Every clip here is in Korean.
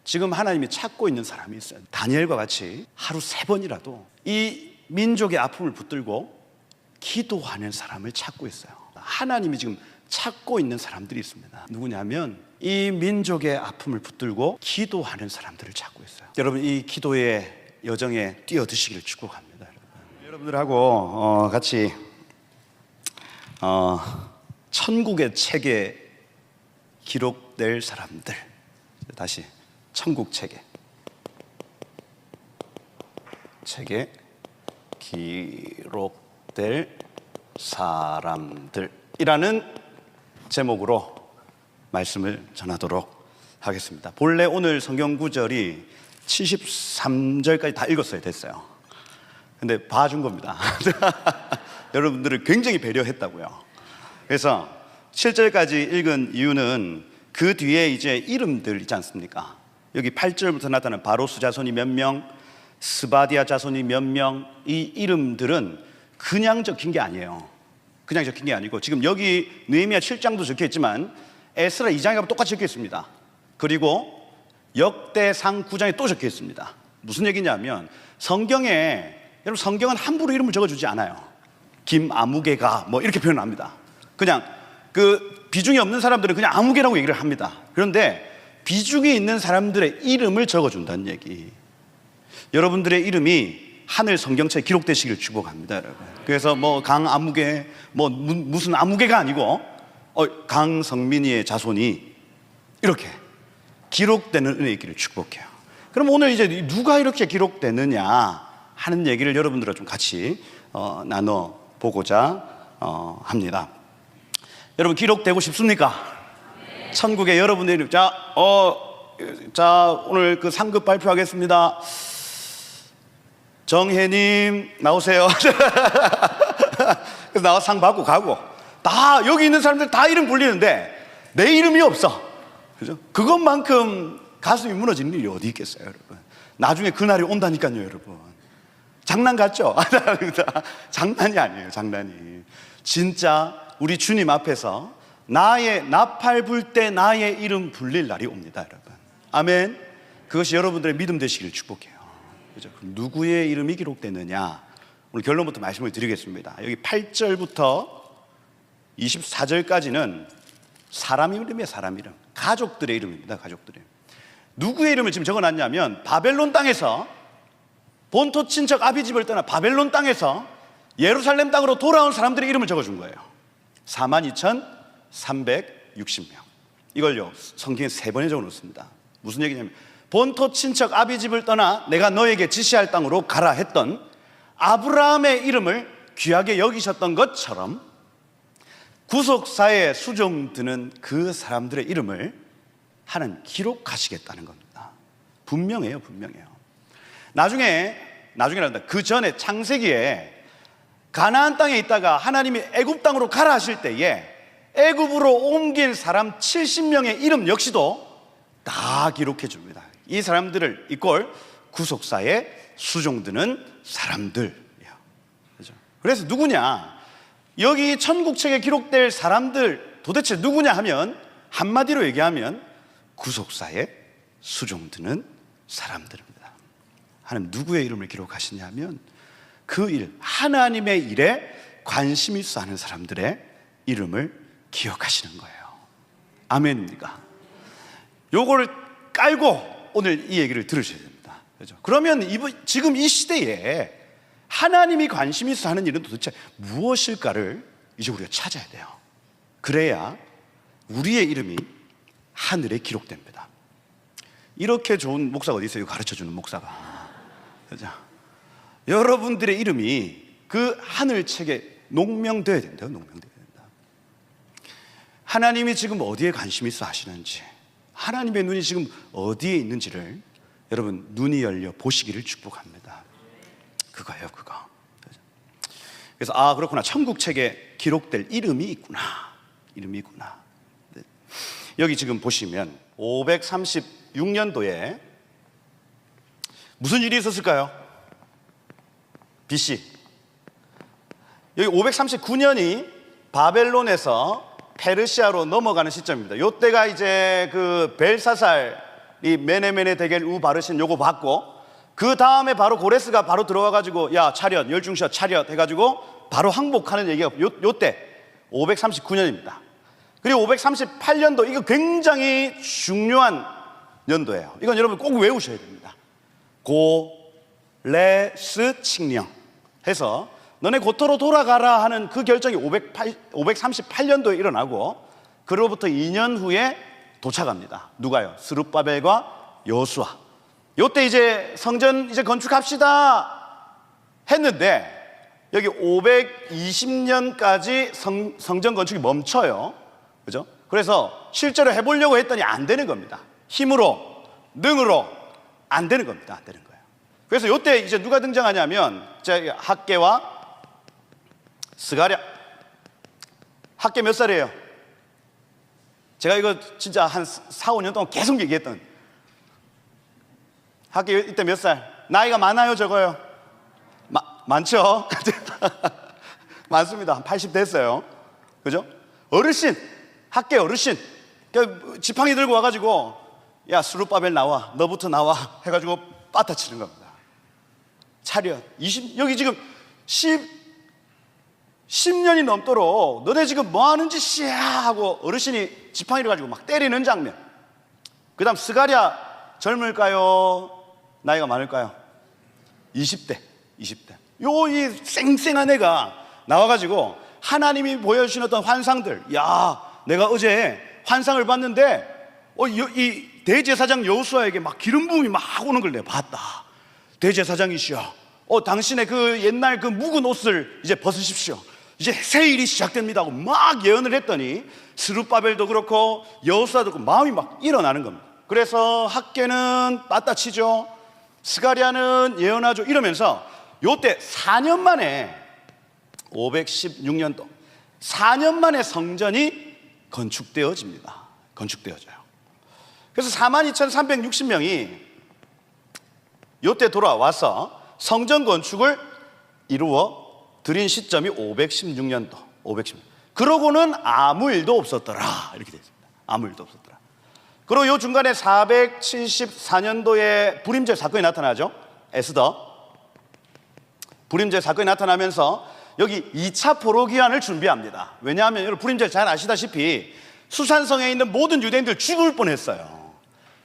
지금 하나님이 찾고 있는 사람이 있어요. 다니엘과 같이 하루 3번이라도 이 민족의 아픔을 붙들고 기도하는 사람을 찾고 있어요. 하나님이 지금 찾고 있는 사람들이 있습니다. 누구냐면 이 민족의 아픔을 붙들고 기도하는 사람들을 찾고 있어요. 여러분, 이 기도의 여정에 뛰어드시기를 축복합니다. 여러분들하고 같이 천국의 책에 기록될 사람들, 다시 천국 책에 기록될 사람들이라는 제목으로 말씀을 전하도록 하겠습니다. 본래 오늘 성경 구절이 73절까지 다 읽었어야 됐어요. 근데 봐준 겁니다. 여러분들을 굉장히 배려했다고요. 그래서 7절까지 읽은 이유는 그 뒤에 이제 이름들 있지 않습니까? 여기 8절부터 나타나는 바로스 자손이 몇 명, 스바디아 자손이 몇 명, 이 이름들은 그냥 적힌 게 아니에요. 그냥 적힌 게 아니고 지금 여기 느헤미야 7장도 적혀 있지만 에스라 2장하고 똑같이 적혀 있습니다. 그리고 역대상 9장에 또 적혀 있습니다. 무슨 얘기냐면 성경에, 여러분, 성경은 함부로 이름을 적어주지 않아요. 김아무개가 뭐 이렇게 표현합니다. 그냥 그 비중이 없는 사람들은 그냥 아무개라고 얘기를 합니다. 그런데 비중이 있는 사람들의 이름을 적어준다는 얘기. 여러분들의 이름이 하늘 성경책에 기록되시기를 축복합니다, 여러분. 그래서 뭐 강아무개, 뭐 무슨 아무개가 아니고 강성민이의 자손이 이렇게 기록되는 은혜의 길을 축복해요. 그럼 오늘 이제 누가 이렇게 기록되느냐 하는 얘기를 여러분들과 좀 같이 나눠보고자 합니다. 여러분, 기록되고 싶습니까? 네. 천국에 여러분의 이름. 자, 오늘 그 상급 발표하겠습니다. 정혜님 나오세요. 그래서 나와 상 받고 가고, 다 여기 있는 사람들 다 이름 불리는데 내 이름이 없어. 그죠? 그것만큼 가슴이 무너지는 일이 어디 있겠어요, 여러분? 나중에 그날이 온다니까요, 여러분. 장난 같죠? 장난이 아니에요, 장난이. 진짜 우리 주님 앞에서 나팔 불 때 나의 이름 불릴 날이 옵니다, 여러분. 아멘. 그것이 여러분들의 믿음 되시기를 축복해요. 그죠? 누구의 이름이 기록되느냐, 오늘 결론부터 말씀을 드리겠습니다. 여기 8절부터 24절까지는 사람 이름이에요, 사람 이름. 가족들의 이름입니다, 가족들의. 누구의 이름을 지금 적어놨냐면 바벨론 땅에서, 본토 친척 아비집을 떠나 바벨론 땅에서 예루살렘 땅으로 돌아온 사람들의 이름을 적어준 거예요. 42,360명. 이걸요 성경에 3번에 적어놓습니다. 무슨 얘기냐면 본토 친척 아비집을 떠나 내가 너에게 지시할 땅으로 가라 했던 아브라함의 이름을 귀하게 여기셨던 것처럼 구속사에 수종드는 그 사람들의 이름을 하나님 기록하시겠다는 겁니다. 분명해요, 분명해요. 나중에란다. 그 전에 창세기에 가나안 땅에 있다가 하나님이 애굽 땅으로 가라 하실 때에 애굽으로 옮긴 사람 70명의 이름 역시도 다 기록해 줍니다. 이 사람들을 이꼴 구속사에 수종드는 사람들이에요. 그렇죠? 그래서 누구냐? 여기 천국책에 기록될 사람들 도대체 누구냐 하면 한마디로 얘기하면 구속사에 수종드는 사람들입니다. 하나님 누구의 이름을 기록하시냐면 그 일, 하나님의 일에 관심 있어 하는 사람들의 이름을 기억하시는 거예요. 아멘입니까? 요거를 깔고 오늘 이 얘기를 들으셔야 됩니다. 그렇죠? 그러면 지금 이 시대에 하나님이 관심 있어 하는 일은 도대체 무엇일까를 이제 우리가 찾아야 돼요. 그래야 우리의 이름이 하늘에 기록됩니다. 이렇게 좋은 목사가 어디 있어요? 가르쳐주는 목사가. 그렇죠? 여러분들의 이름이 그 하늘책에 농명되어야 된다요. 농명되어야 된다. 하나님이 지금 어디에 관심 있어 하시는지, 하나님의 눈이 지금 어디에 있는지를 여러분 눈이 열려 보시기를 축복합니다. 그거예요, 그거. 그래서 그렇구나, 천국책에 기록될 이름이 있구나, 이름이 있구나. 여기 지금 보시면 536년도에 무슨 일이 있었을까요? BC. 여기 539년이 바벨론에서 페르시아로 넘어가는 시점입니다. 이때가 이제 그 벨사살 이 메네메네 대겔 우 바르신 요거 받고, 그 다음에 바로 고레스가 바로 들어와가지고 야 차렷 열중셔 차렷 해가지고 바로 항복하는 얘기가 요때 539년입니다. 그리고 538년도, 이거 굉장히 중요한 연도예요. 이건 여러분 꼭 외우셔야 됩니다. 고레스 칙령 해서 너네 고토로 돌아가라 하는 그 결정이 538년도에 일어나고, 그로부터 2년 후에 도착합니다. 누가요? 스룹바벨과 여호수아. 요때 이제 성전 이제 건축합시다 했는데 여기 520년까지 성전 건축이 멈춰요. 그죠? 그래서 실제로 해보려고 했더니 안 되는 겁니다. 힘으로, 능으로 안 되는 겁니다. 안 되는 거예요. 그래서 요때 이제 누가 등장하냐면 학개와 스가랴. 학개 몇 살이에요? 제가 이거 진짜 한 4, 5년 동안 계속 얘기했던, 학개 이때 몇 살? 나이가 많아요, 적어요? 많죠? 많습니다. 한 80 됐어요. 그죠? 어르신, 학개 어르신. 지팡이 들고 와가지고 야 스룹바벨 나와, 너부터 나와 해가지고 빠따치는 겁니다. 차렷 20, 여기 지금 10년이 넘도록 너네 지금 뭐 하는 짓이야 하고 어르신이 지팡이를 가지고 막 때리는 장면. 그 다음 스가랴 젊을까요? 나이가 많을까요? 20대 요 이 쌩쌩한 애가 나와가지고 하나님이 보여주신 어떤 환상들, 야 내가 어제 환상을 봤는데 이 대제사장 여호수아에게 막 기름 부음이 막 오는 걸 내가 봤다. 대제사장이시여, 당신의 그 옛날 그 묵은 옷을 이제 벗으십시오. 이제 새 일이 시작됩니다 하고 막 예언을 했더니 스룹바벨도 그렇고 여호수아도 그렇고 마음이 막 일어나는 겁니다. 그래서 학개는 빠따치죠, 스가랴는 예언하죠. 이러면서 요때 4년 만에 516년도 4년 만에 성전이 건축되어집니다. 건축되어져요. 그래서 42,360명이 요때 돌아와서 성전 건축을 이루어 드린 시점이 516년도. 그러고는 아무 일도 없었더라 이렇게 되어 있습니다. 아무 일도 없었더라. 그리고 요 중간에 474년도에 불임제 사건이 나타나죠. 에스더 불임제 사건이 나타나면서 여기 2차 포로기한을 준비합니다. 왜냐하면 여러분 불임제 잘 아시다시피 수산성에 있는 모든 유대인들 죽을 뻔했어요.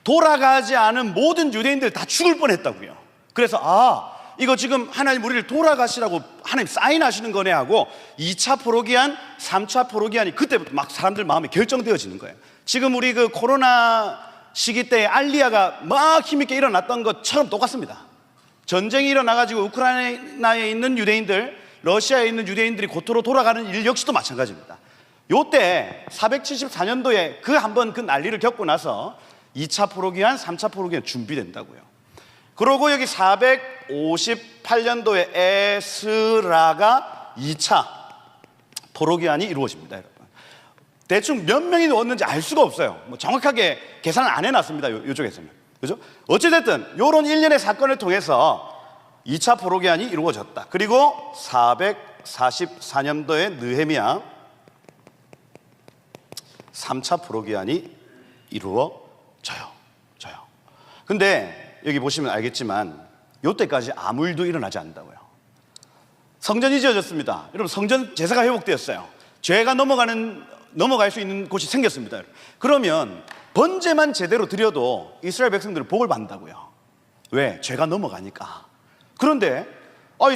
돌아가지 않은 모든 유대인들 다 죽을 뻔했다고요. 그래서 이거 지금 하나님 우리를 돌아가시라고 하나님 사인하시는 거네 하고 2차 포로기한, 3차 포로기한이 그때부터 막 사람들 마음에 결정되어지는 거예요. 지금 우리 그 코로나 시기 때 알리야가 막 힘있게 일어났던 것처럼 똑같습니다. 전쟁이 일어나가지고 우크라이나에 있는 유대인들, 러시아에 있는 유대인들이 고토로 돌아가는 일 역시도 마찬가지입니다. 요때 474년도에 그 한번 그 난리를 겪고 나서 2차 포로기한, 3차 포로기한 준비된다고요. 그리고 여기 458년도에 에스라가 2차 포로기한이 이루어집니다. 여러분 대충 몇 명이 왔는지 알 수가 없어요. 뭐 정확하게 계산을 안 해놨습니다. 이쪽에서는. 그죠? 어찌됐든 요런 일련의 사건을 통해서 2차 포로기한이 이루어졌다. 그리고 444년도에 느헤미야 3차 포로기한이 이루어져요. 근데 여기 보시면 알겠지만 요때까지 아무 일도 일어나지 않는다고요. 성전이 지어졌습니다. 여러분 성전 제사가 회복되었어요. 죄가 넘어갈 수 있는 곳이 생겼습니다. 그러면 번제만 제대로 드려도 이스라엘 백성들은 복을 받는다고요. 왜? 죄가 넘어가니까. 그런데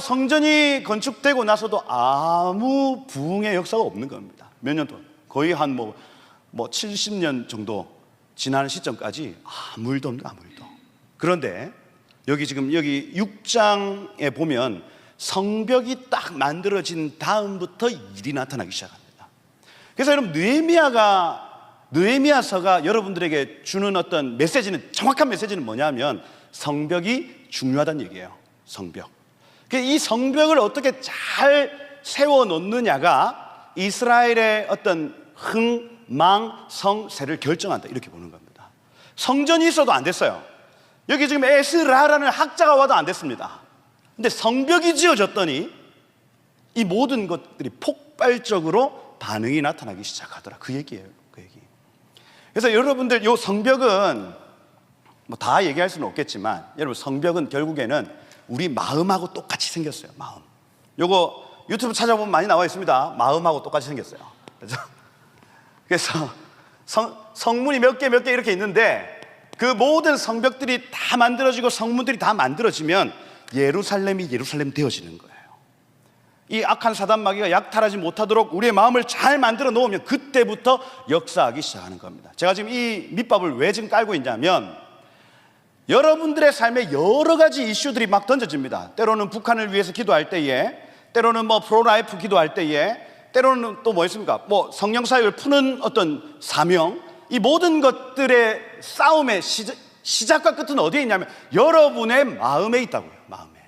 성전이 건축되고 나서도 아무 부흥의 역사가 없는 겁니다. 몇 년 동안 거의 한 70년 정도 지나는 시점까지 아무 일도 없는, 아무 일도. 그런데 여기 6장에 보면 성벽이 딱 만들어진 다음부터 일이 나타나기 시작합니다. 그래서 여러분 느헤미야서가 여러분들에게 주는 어떤 메시지는, 정확한 메시지는 뭐냐면 성벽이 중요하다는 얘기예요. 성벽. 이 성벽을 어떻게 잘 세워놓느냐가 이스라엘의 어떤 흥망성쇠를 결정한다 이렇게 보는 겁니다. 성전이 있어도 안 됐어요. 여기 지금 에스라라는 학자가 와도 안 됐습니다. 근데 성벽이 지어졌더니 이 모든 것들이 폭발적으로 반응이 나타나기 시작하더라. 그 얘기예요. 그 얘기. 그래서 여러분들 이 성벽은 뭐 다 얘기할 수는 없겠지만 여러분, 성벽은 결국에는 우리 마음하고 똑같이 생겼어요. 마음. 요거 유튜브 찾아보면 많이 나와 있습니다. 마음하고 똑같이 생겼어요. 그래서 성문이 몇 개 이렇게 있는데, 그 모든 성벽들이 다 만들어지고 성문들이 다 만들어지면 예루살렘이 예루살렘 되어지는 거예요. 이 악한 사단 마귀가 약탈하지 못하도록 우리의 마음을 잘 만들어 놓으면 그때부터 역사하기 시작하는 겁니다. 제가 지금 이 밑밥을 왜 지금 깔고 있냐면, 여러분들의 삶에 여러 가지 이슈들이 막 던져집니다. 때로는 북한을 위해서 기도할 때에, 때로는 뭐 프로라이프 기도할 때에, 때로는 또 뭐 있습니까? 뭐 성령 사역을 푸는 어떤 사명, 이 모든 것들의 싸움의 시작과 끝은 어디에 있냐면 여러분의 마음에 있다고요. 마음에.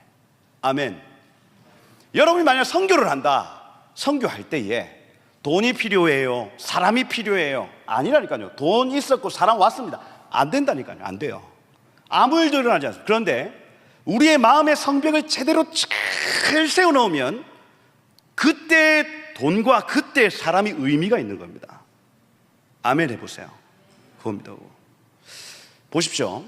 아멘. 여러분이 만약 선교를 한다. 선교할 때에 돈이 필요해요? 사람이 필요해요? 아니라니까요. 돈 있었고 사람 왔습니다. 안 된다니까요. 안 돼요. 아무 일도 일어나지 않습니다. 그런데 우리의 마음의 성벽을 제대로 잘 세워놓으면 그때 돈과 그때 사람이 의미가 있는 겁니다. 아멘 해보세요. 그겁니다. 보십시오.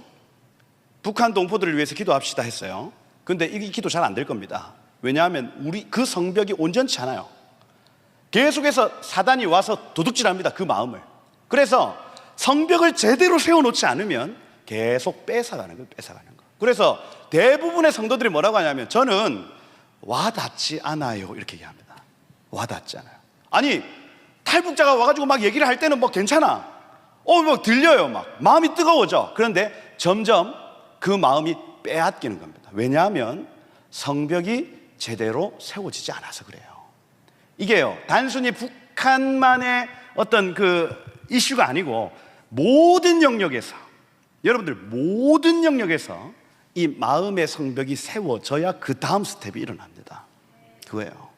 북한 동포들을 위해서 기도합시다 했어요. 근데 이 기도 잘 안 될 겁니다. 왜냐하면 우리 그 성벽이 온전치 않아요. 계속해서 사단이 와서 도둑질합니다. 그 마음을. 그래서 성벽을 제대로 세워놓지 않으면 계속 뺏어가는 거예요. 뺏어가는 거. 그래서 대부분의 성도들이 뭐라고 하냐면, 저는 와닿지 않아요, 이렇게 얘기합니다. 와닿지 않아요. 아니, 탈북자가 와가지고 막 얘기를 할 때는 뭐 괜찮아. 뭐 들려요. 막 마음이 뜨거워져. 그런데 점점 그 마음이 빼앗기는 겁니다. 왜냐하면 성벽이 제대로 세워지지 않아서 그래요. 이게요, 단순히 북한만의 어떤 그 이슈가 아니고 모든 영역에서, 여러분들 모든 영역에서 이 마음의 성벽이 세워져야 그 다음 스텝이 일어납니다. 그거예요.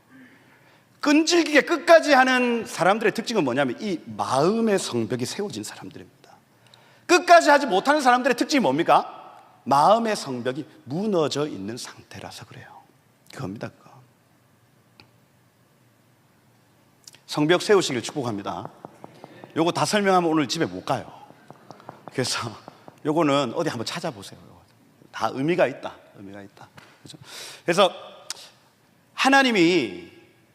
끈질기게 끝까지 하는 사람들의 특징은 뭐냐면 이 마음의 성벽이 세워진 사람들입니다. 끝까지 하지 못하는 사람들의 특징이 뭡니까? 마음의 성벽이 무너져 있는 상태라서 그래요. 그겁니다. 그거. 성벽 세우시길 축복합니다. 요거 다 설명하면 오늘 집에 못 가요. 그래서 요거는 어디 한번 찾아보세요. 다 의미가 있다. 의미가 있다. 그렇죠? 그래서 하나님이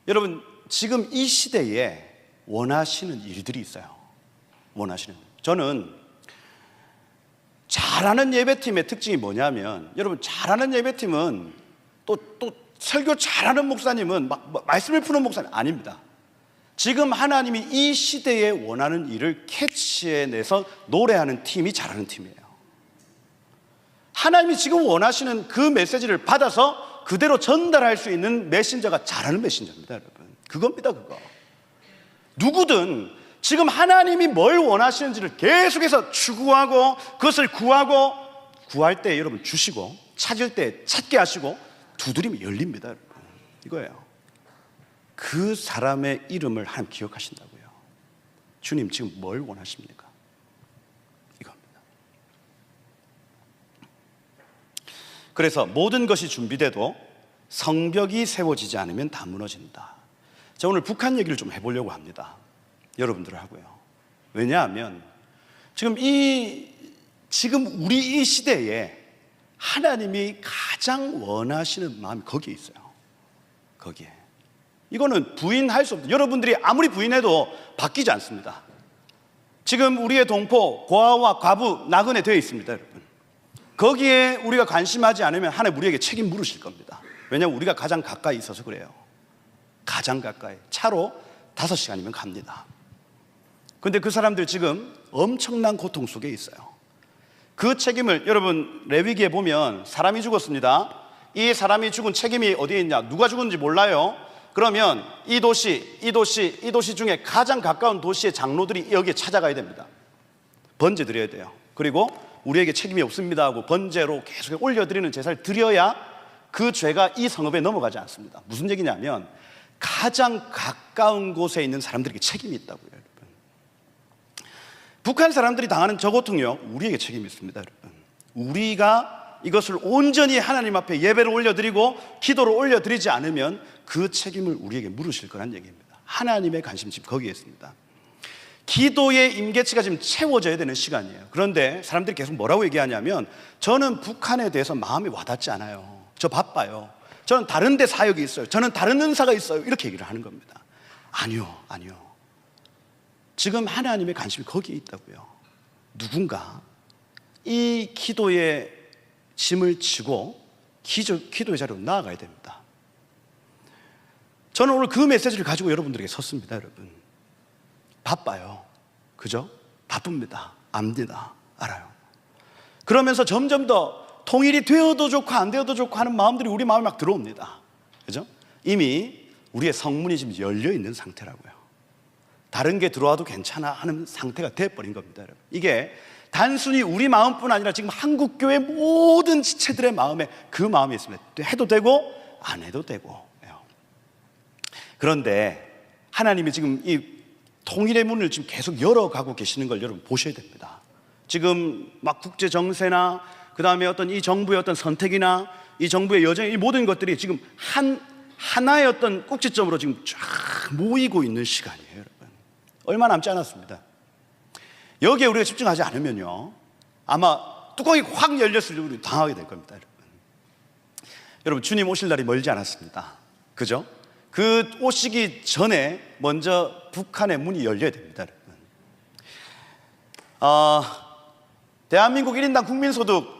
여러분 지금 이 시대에 원하시는 일들이 있어요. 원하시는. 저는 잘하는 예배팀의 특징이 뭐냐면, 여러분 잘하는 예배팀은 또 설교 잘하는 목사님은 말씀을 푸는 목사님 아닙니다. 지금 하나님이 이 시대에 원하는 일을 캐치해내서 노래하는 팀이 잘하는 팀이에요. 하나님이 지금 원하시는 그 메시지를 받아서 그대로 전달할 수 있는 메신저가 잘하는 메신저입니다, 여러분. 그겁니다, 그거. 누구든 지금 하나님이 뭘 원하시는지를 계속해서 추구하고 그것을 구할 때 여러분 주시고, 찾을 때 찾게 하시고, 두드리면 열립니다, 여러분. 이거예요. 그 사람의 이름을 하나님 기억하신다고요. 주님 지금 뭘 원하십니까? 이겁니다. 그래서 모든 것이 준비돼도 성벽이 세워지지 않으면 다 무너진다. 자, 오늘 북한 얘기를 좀 해보려고 합니다. 여러분들 하고요. 왜냐하면 지금 우리 이 시대에 하나님이 가장 원하시는 마음이 거기에 있어요. 거기에. 이거는 부인할 수 없다. 여러분들이 아무리 부인해도 바뀌지 않습니다. 지금 우리의 동포 고아와 과부 나그네 되어 있습니다, 여러분. 거기에 우리가 관심하지 않으면 하나님 우리에게 책임 물으실 겁니다. 왜냐하면 우리가 가장 가까이 있어서 그래요. 가장 가까이. 차로 5시간이면 갑니다. 그런데 그 사람들 지금 엄청난 고통 속에 있어요. 그 책임을 여러분 레위기에 보면 사람이 죽었습니다. 이 사람이 죽은 책임이 어디에 있냐? 누가 죽은지 몰라요. 그러면 이 도시 중에 가장 가까운 도시의 장로들이 여기에 찾아가야 됩니다. 번제 드려야 돼요. 그리고 우리에게 책임이 없습니다 하고 번제로 계속 올려드리는 제사를 드려야 그 죄가 이 성읍에 넘어가지 않습니다. 무슨 얘기냐면 가장 가까운 곳에 있는 사람들에게 책임이 있다고요, 여러분. 북한 사람들이 당하는 저 고통요, 우리에게 책임이 있습니다, 여러분. 우리가 이것을 온전히 하나님 앞에 예배를 올려드리고 기도를 올려드리지 않으면 그 책임을 우리에게 물으실 거란 얘기입니다. 하나님의 관심 지금 거기에 있습니다. 기도의 임계치가 지금 채워져야 되는 시간이에요. 그런데 사람들이 계속 뭐라고 얘기하냐면 저는 북한에 대해서 마음이 와닿지 않아요. 저 바빠요. 저는 다른 데 사역이 있어요. 저는 다른 은사가 있어요. 이렇게 얘기를 하는 겁니다. 아니요. 지금 하나님의 관심이 거기에 있다고요. 누군가 이 기도의 짐을 지고 기도의 자리로 나아가야 됩니다. 저는 오늘 그 메시지를 가지고 여러분들에게 섰습니다. 여러분 바빠요. 그죠? 바쁩니다. 압니다. 알아요. 그러면서 점점 더 통일이 되어도 좋고 안 되어도 좋고 하는 마음들이 우리 마음에 막 들어옵니다. 그죠? 이미 우리의 성문이 지금 열려 있는 상태라고요. 다른 게 들어와도 괜찮아 하는 상태가 돼버린 겁니다. 여러분. 이게 단순히 우리 마음뿐 아니라 지금 한국교회 모든 지체들의 마음에 그 마음이 있습니다. 해도 되고 안 해도 되고. 그런데 하나님이 지금 이 통일의 문을 지금 계속 열어가고 계시는 걸 여러분 보셔야 됩니다. 지금 막 국제 정세나 그 다음에 어떤 이 정부의 어떤 선택이나 이 정부의 여정, 이 모든 것들이 지금 하나의 어떤 꼭지점으로 지금 쫙 모이고 있는 시간이에요, 여러분. 얼마 남지 않았습니다. 여기에 우리가 집중하지 않으면요, 아마 뚜껑이 확 열렸을 때 우리 당하게 될 겁니다, 여러분. 여러분, 주님 오실 날이 멀지 않았습니다. 그죠? 그 오시기 전에 먼저 북한의 문이 열려야 됩니다, 여러분. 대한민국 1인당 국민소득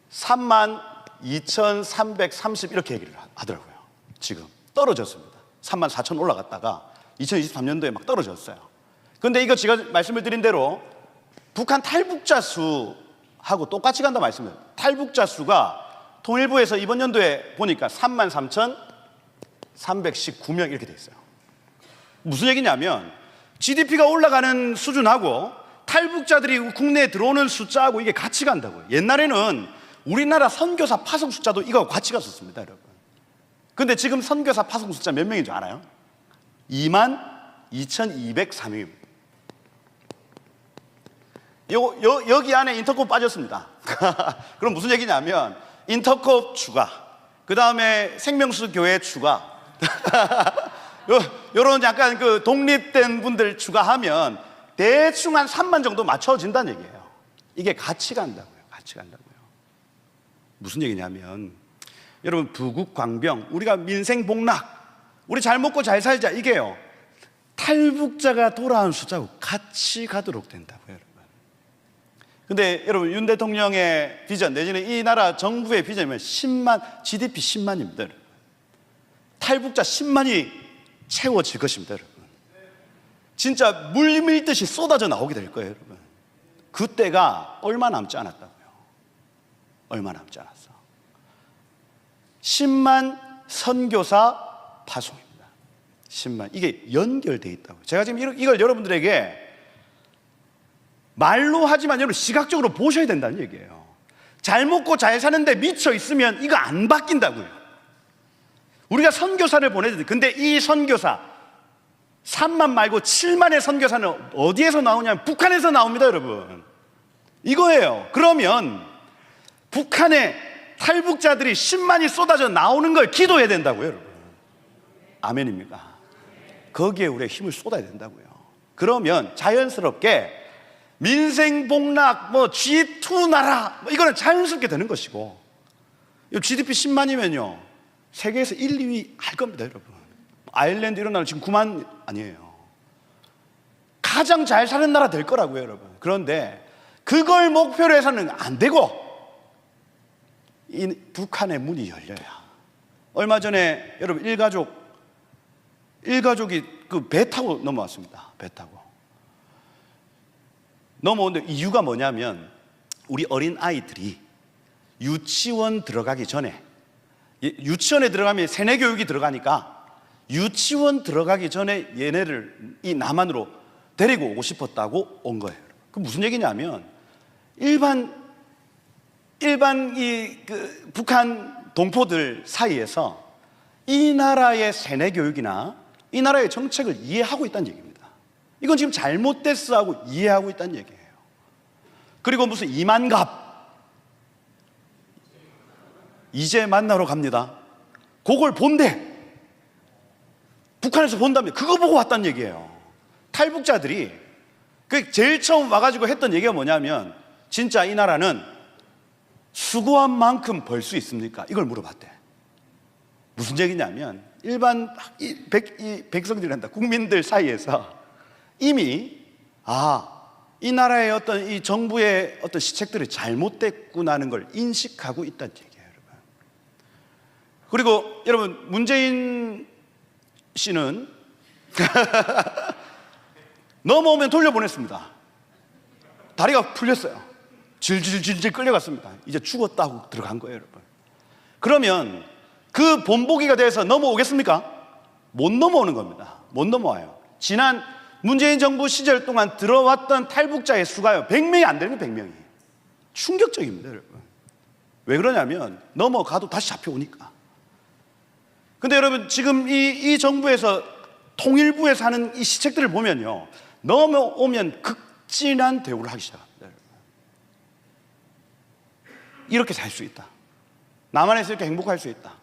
32,330 이렇게 얘기를 하더라고요. 지금 떨어졌습니다. 34,000 올라갔다가 2023년도에 막 떨어졌어요. 그런데 이거 제가 말씀을 드린 대로 북한 탈북자 수하고 똑같이 간다 말씀을. 탈북자 수가 통일부에서 이번 연도에 보니까 33,319명 이렇게 돼 있어요. 무슨 얘기냐면 GDP가 올라가는 수준하고 탈북자들이 국내에 들어오는 숫자하고 이게 같이 간다고요. 옛날에는 우리나라 선교사 파송 숫자도 이거 같이 갔었습니다, 여러분. 근데 지금 선교사 파송 숫자 몇 명인 줄 알아요? 22,203명입니다. 여기 안에 인터콥 빠졌습니다. 그럼 무슨 얘기냐면 인터콥 추가, 그 다음에 생명수 교회 추가, 요런 약간 그 독립된 분들 추가하면 대충 한 3만 정도 맞춰진다는 얘기예요. 이게 같이 간다고요. 같이 간다고요. 무슨 얘기냐면 여러분, 부국 광병, 우리가 민생 복락, 우리 잘 먹고 잘 살자, 이게요 탈북자가 돌아온 숫자하고 같이 가도록 된다고요, 여러분. 근데 여러분, 윤 대통령의 비전 내지는 이 나라 정부의 비전이면 10만, GDP 10만입니다, 여러분. 탈북자 10만이 채워질 것입니다, 여러분. 진짜 물 밀듯이 쏟아져 나오게 될 거예요, 여러분. 그때가 얼마 남지 않았다고요. 얼마 남지 않았어. 10만 선교사 파송입니다. 10만. 이게 연결되어 있다고요. 제가 지금 이걸 여러분들에게 말로 하지만 여러분 시각적으로 보셔야 된다는 얘기예요. 잘 먹고 잘 사는데 미쳐 있으면 이거 안 바뀐다고요. 우리가 선교사를 보내야 돼. 근데 이 선교사 3만 말고 7만의 선교사는 어디에서 나오냐면 북한에서 나옵니다, 여러분. 이거예요. 그러면 북한의 탈북자들이 10만이 쏟아져 나오는 걸 기도해야 된다고요, 여러분. 아멘입니까? 거기에 우리의 힘을 쏟아야 된다고요. 그러면 자연스럽게 민생복락, G2 나라, 이거는 자연스럽게 되는 것이고, GDP 10만이면요 세계에서 1, 2위 할 겁니다, 여러분. 아일랜드 이런 나라 지금 9만 아니에요. 가장 잘 사는 나라 될 거라고요, 여러분. 그런데 그걸 목표로 해서는 안 되고 이 북한의 문이 열려야. 얼마 전에 여러분 일가족이 그 배 타고 넘어왔습니다. 배 타고 넘어오는데 이유가 뭐냐면 우리 어린 아이들이 유치원 들어가기 전에, 유치원에 들어가면 세뇌 교육이 들어가니까 유치원 들어가기 전에 얘네를 이 남한으로 데리고 오고 싶었다고 온 거예요. 그 무슨 얘기냐면 일반 그 북한 동포들 사이에서 이 나라의 세뇌 교육이나 이 나라의 정책을 이해하고 있다는 얘기입니다. 이건 지금 잘못됐어 하고 이해하고 있다는 얘기예요. 그리고 무슨 이만갑 이제 만나러 갑니다. 그걸 본대. 북한에서 본다며 그거 보고 왔다는 얘기예요. 탈북자들이 그 제일 처음 와가지고 했던 얘기가 뭐냐면 진짜 이 나라는 수고한 만큼 벌 수 있습니까? 이걸 물어봤대. 무슨 얘기냐면 일반 이 백성들한테 국민들 사이에서 이미 이 나라의 어떤 이 정부의 어떤 시책들이 잘못됐구나는 걸 인식하고 있다는 얘기예요, 여러분. 그리고 여러분 문재인 씨는 넘어오면 돌려보냈습니다. 다리가 풀렸어요. 질질질질 끌려갔습니다. 이제 죽었다고 들어간 거예요, 여러분. 그러면 그 본보기가 돼서 넘어오겠습니까? 못 넘어오는 겁니다. 못 넘어와요. 지난 문재인 정부 시절 동안 들어왔던 탈북자의 수가요 100명이 안 되는 거예요. 100명이. 충격적입니다, 여러분. 왜 그러냐면 넘어가도 다시 잡혀오니까. 근데 여러분 지금 이 정부에서 통일부에서 하는 이 시책들을 보면요, 넘어오면 극진한 대우를 하기 시작합니다, 여러분. 이렇게 살 수 있다, 남한에서 이렇게 행복할 수 있다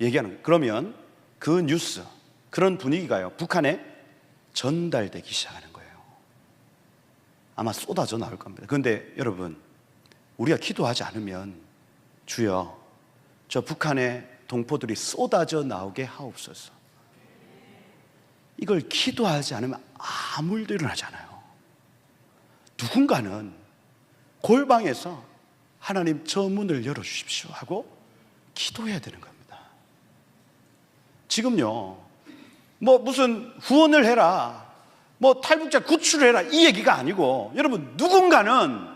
얘기하는 거예요. 그러면 그 뉴스, 그런 분위기가요 북한에 전달되기 시작하는 거예요. 아마 쏟아져 나올 겁니다. 그런데 여러분, 우리가 기도하지 않으면 주여 저 북한의 동포들이 쏟아져 나오게 하옵소서, 이걸 기도하지 않으면 아무 일도 일어나지 않아요. 누군가는 골방에서 하나님 저 문을 열어주십시오 하고 기도해야 되는 겁니다. 지금요 뭐 무슨 후원을 해라, 뭐 탈북자 구출을 해라, 이 얘기가 아니고 여러분 누군가는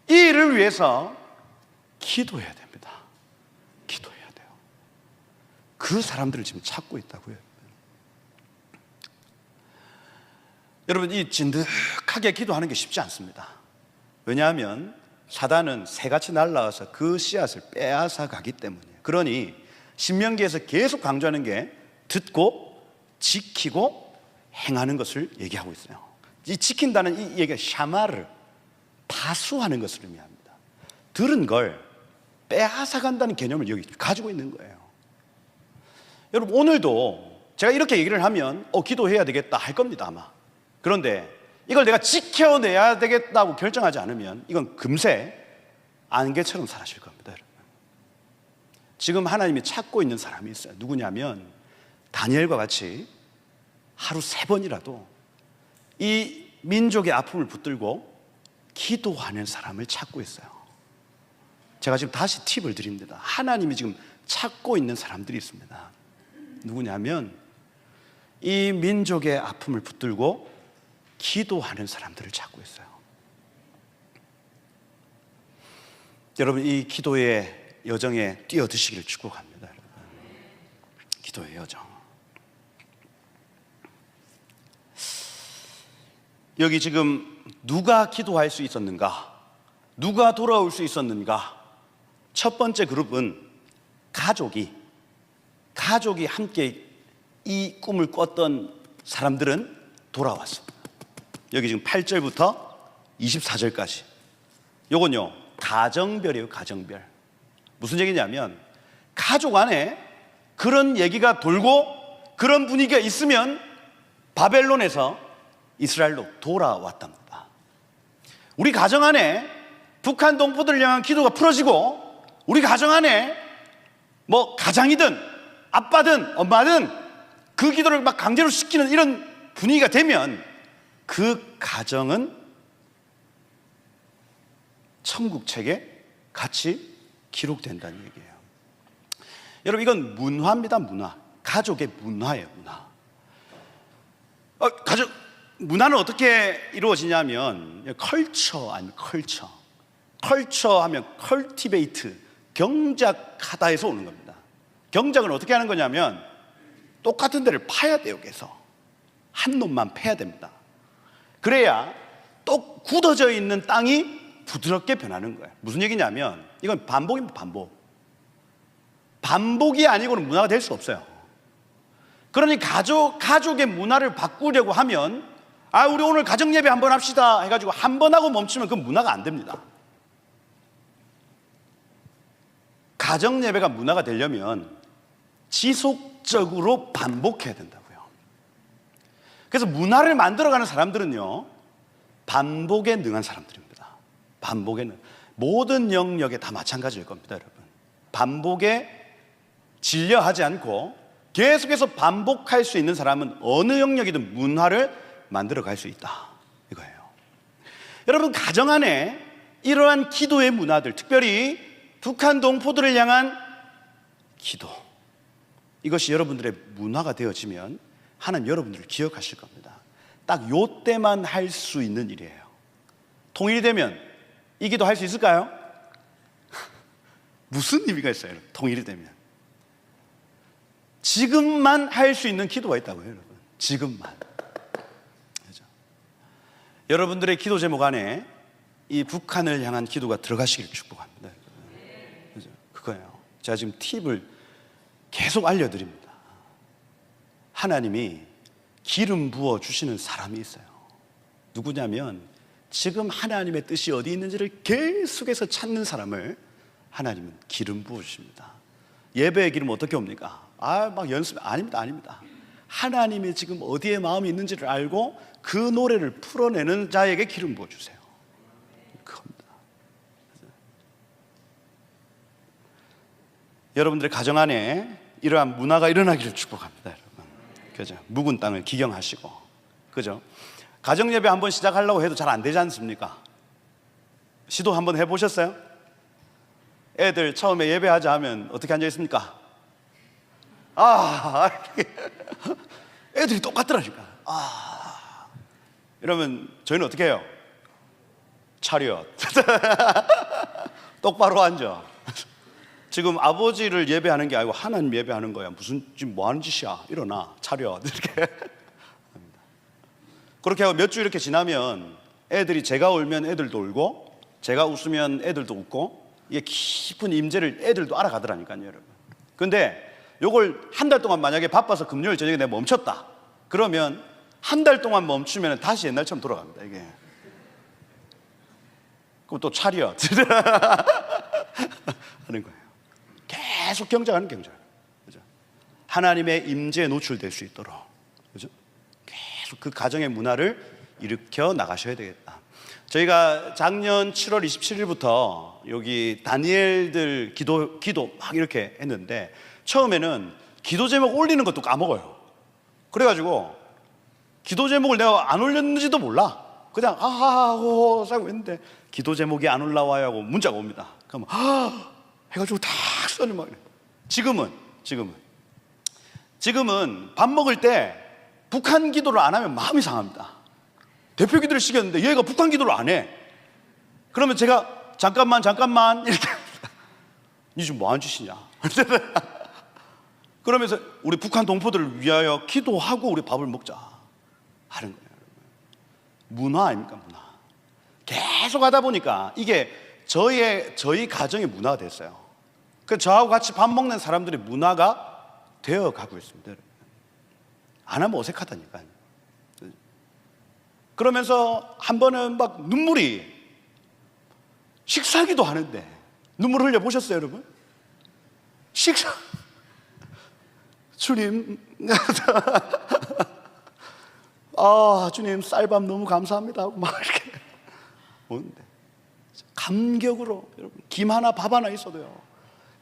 이 일을 위해서 기도해야 됩니다. 기도해야 돼요. 그 사람들을 지금 찾고 있다고요. 여러분 이 진득하게 기도하는 게 쉽지 않습니다. 왜냐하면 사단은 새같이 날아와서 그 씨앗을 빼앗아 가기 때문이에요. 그러니 신명기에서 계속 강조하는 게 듣고 지키고 행하는 것을 얘기하고 있어요. 이 지킨다는 이 얘기가 샤마르, 파수하는 것을 의미합니다. 들은 걸 빼앗아 간다는 개념을 여기 가지고 있는 거예요. 여러분 오늘도 제가 이렇게 얘기를 하면 기도해야 되겠다 할 겁니다, 아마. 그런데 이걸 내가 지켜내야 되겠다고 결정하지 않으면 이건 금세 안개처럼 사라질 겁니다, 여러분. 지금 하나님이 찾고 있는 사람이 있어요. 누구냐면 다니엘과 같이 하루 3번이라도 이 민족의 아픔을 붙들고 기도하는 사람을 찾고 있어요. 제가 지금 다시 팁을 드립니다. 하나님이 지금 찾고 있는 사람들이 있습니다. 누구냐면 이 민족의 아픔을 붙들고 기도하는 사람들을 찾고 있어요. 여러분 이 기도의 여정에 뛰어드시기를 축복합니다, 여러분. 기도의 여정. 여기 지금 누가 기도할 수 있었는가? 누가 돌아올 수 있었는가? 첫 번째 그룹은 가족이 함께 이 꿈을 꿨던 사람들은 돌아왔습니다. 여기 지금 8절부터 24절까지 요건요 가정별이에요. 가정별. 무슨 얘기냐면 가족 안에 그런 얘기가 돌고 그런 분위기가 있으면 바벨론에서 이스라엘로 돌아왔답니다. 우리 가정 안에 북한 동포들을 향한 기도가 풀어지고 우리 가정 안에 뭐 가장이든 아빠든 엄마든 그 기도를 막 강제로 시키는 이런 분위기가 되면 그 가정은 천국 책에 같이 기록된다는 얘기예요. 여러분 이건 문화입니다. 문화. 가족의 문화예요. 문화. 가족 문화는 어떻게 이루어지냐면 컬처 아니면 컬처 하면 컬티베이트, 경작하다에서 오는 겁니다. 경작은 어떻게 하는 거냐면 똑같은 데를 파야 돼요. 계속 한 놈만 패야 됩니다. 그래야 또 굳어져 있는 땅이 부드럽게 변하는 거예요. 무슨 얘기냐면 이건 반복입니다. 반복이 아니고는 문화가 될 수 없어요. 그러니 가족의 문화를 바꾸려고 하면 우리 오늘 가정 예배 한번 합시다 해가지고 한 번 하고 멈추면 그 문화가 안 됩니다. 가정 예배가 문화가 되려면 지속적으로 반복해야 된다고요. 그래서 문화를 만들어가는 사람들은요, 반복에 능한 사람들입니다. 반복에는 모든 영역에 다 마찬가지일 겁니다, 여러분. 반복에 질려하지 않고 계속해서 반복할 수 있는 사람은 어느 영역이든 문화를 만들어 갈 수 있다, 이거예요. 여러분, 가정 안에 이러한 기도의 문화들, 특별히 북한 동포들을 향한 기도, 이것이 여러분들의 문화가 되어지면 하나님 여러분들을 기억하실 겁니다. 딱 요때만 할 수 있는 일이에요. 통일이 되면 이 기도 할 수 있을까요? 무슨 의미가 있어요, 여러분? 통일이 되면 지금만 할 수 있는 기도가 있다고요, 여러분. 지금만. 그렇죠? 여러분들의 기도 제목 안에 이 북한을 향한 기도가 들어가시길 축복합니다. 그렇죠? 그거예요. 제가 지금 팁을 계속 알려드립니다. 하나님이 기름 부어 주시는 사람이 있어요. 누구냐면 지금 하나님의 뜻이 어디 있는지를 계속해서 찾는 사람을 하나님은 기름 부어 주십니다. 예배의 기름 어떻게 옵니까? 막 연습, 아닙니다. 하나님이 지금 어디에 마음이 있는지를 알고 그 노래를 풀어내는 자에게 기름 부어 주세요. 그겁니다. 여러분들의 가정 안에 이러한 문화가 일어나기를 축복합니다, 여러분. 그죠? 묵은 땅을 기경하시고, 그죠? 가정 예배 한번 시작하려고 해도 잘 안 되지 않습니까? 시도 한번 해보셨어요? 애들 처음에 예배하자 하면 어떻게 앉아 있습니까? 애들이 똑같더라니까. 이러면 저희는 어떻게 해요? 차렷. 똑바로 앉아. 지금 아버지를 예배하는 게 아니고 하나님 예배하는 거야. 무슨 지금 뭐 하는 짓이야? 일어나. 차렷. 이렇게. 그렇게 하고 몇 주 이렇게 지나면 애들이, 제가 울면 애들도 울고 제가 웃으면 애들도 웃고, 이게 깊은 임재를 애들도 알아가더라니까요, 여러분. 근데 요걸 한 달 동안 만약에 바빠서 금요일 저녁에 내가 멈췄다 그러면 한 달 동안 멈추면 다시 옛날처럼 돌아갑니다, 이게. 그럼 또 차렷 하는 거예요. 계속 경작하는 경작. 그죠? 하나님의 임재에 노출될 수 있도록, 그죠? 계속 그 가정의 문화를 일으켜 나가셔야 되겠다. 저희가 작년 7월 27일부터 여기 다니엘들 기도 막 이렇게 했는데, 처음에는 기도 제목 올리는 것도 까먹어요. 그래가지고 기도 제목을 내가 안 올렸는지도 몰라. 그냥 하하호 하고 했는데 기도 제목이 안 올라와요 하고 문자가 옵니다. 그럼 해가지고 다 써니 막. 지금은 밥 먹을 때 북한 기도를 안 하면 마음이 상합니다. 대표 기도를 시켰는데 얘가 북한 기도를 안 해. 그러면 제가 잠깐만 이렇게 니 지금 뭐 하는 짓이냐 그러면서 우리 북한 동포들을 위하여 기도하고 우리 밥을 먹자 하는 거예요. 문화 아닙니까? 문화. 계속 하다 보니까 이게 저희 가정의 문화가 됐어요. 그 저하고 같이 밥 먹는 사람들의 문화가 되어 가고 있습니다. 안 하면 어색하다니까요. 그러면서 한 번은 막 눈물이, 식사기도 하는데 눈물 흘려 보셨어요, 여러분? 주님, 주님 쌀밥 너무 감사합니다 하고 막 이렇게 오는데, 감격으로, 여러분, 김 하나 밥 하나 있어도요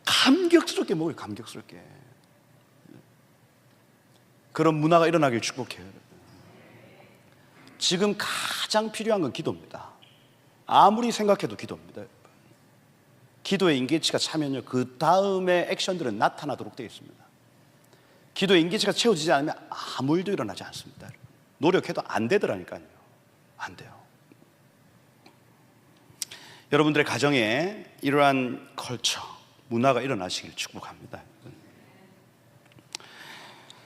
감격스럽게 먹어요. 감격스럽게. 그런 문화가 일어나길 축복해요, 여러분. 지금 가장 필요한 건 기도입니다. 아무리 생각해도 기도입니다, 여러분. 기도의 인계치가 차면요 그 다음에 액션들은 나타나도록 되어 있습니다. 기도의 인계치가 채워지지 않으면 아무 일도 일어나지 않습니다. 노력해도 안 되더라니까요. 안 돼요. 여러분들의 가정에 이러한 컬처, 문화가 일어나시길 축복합니다.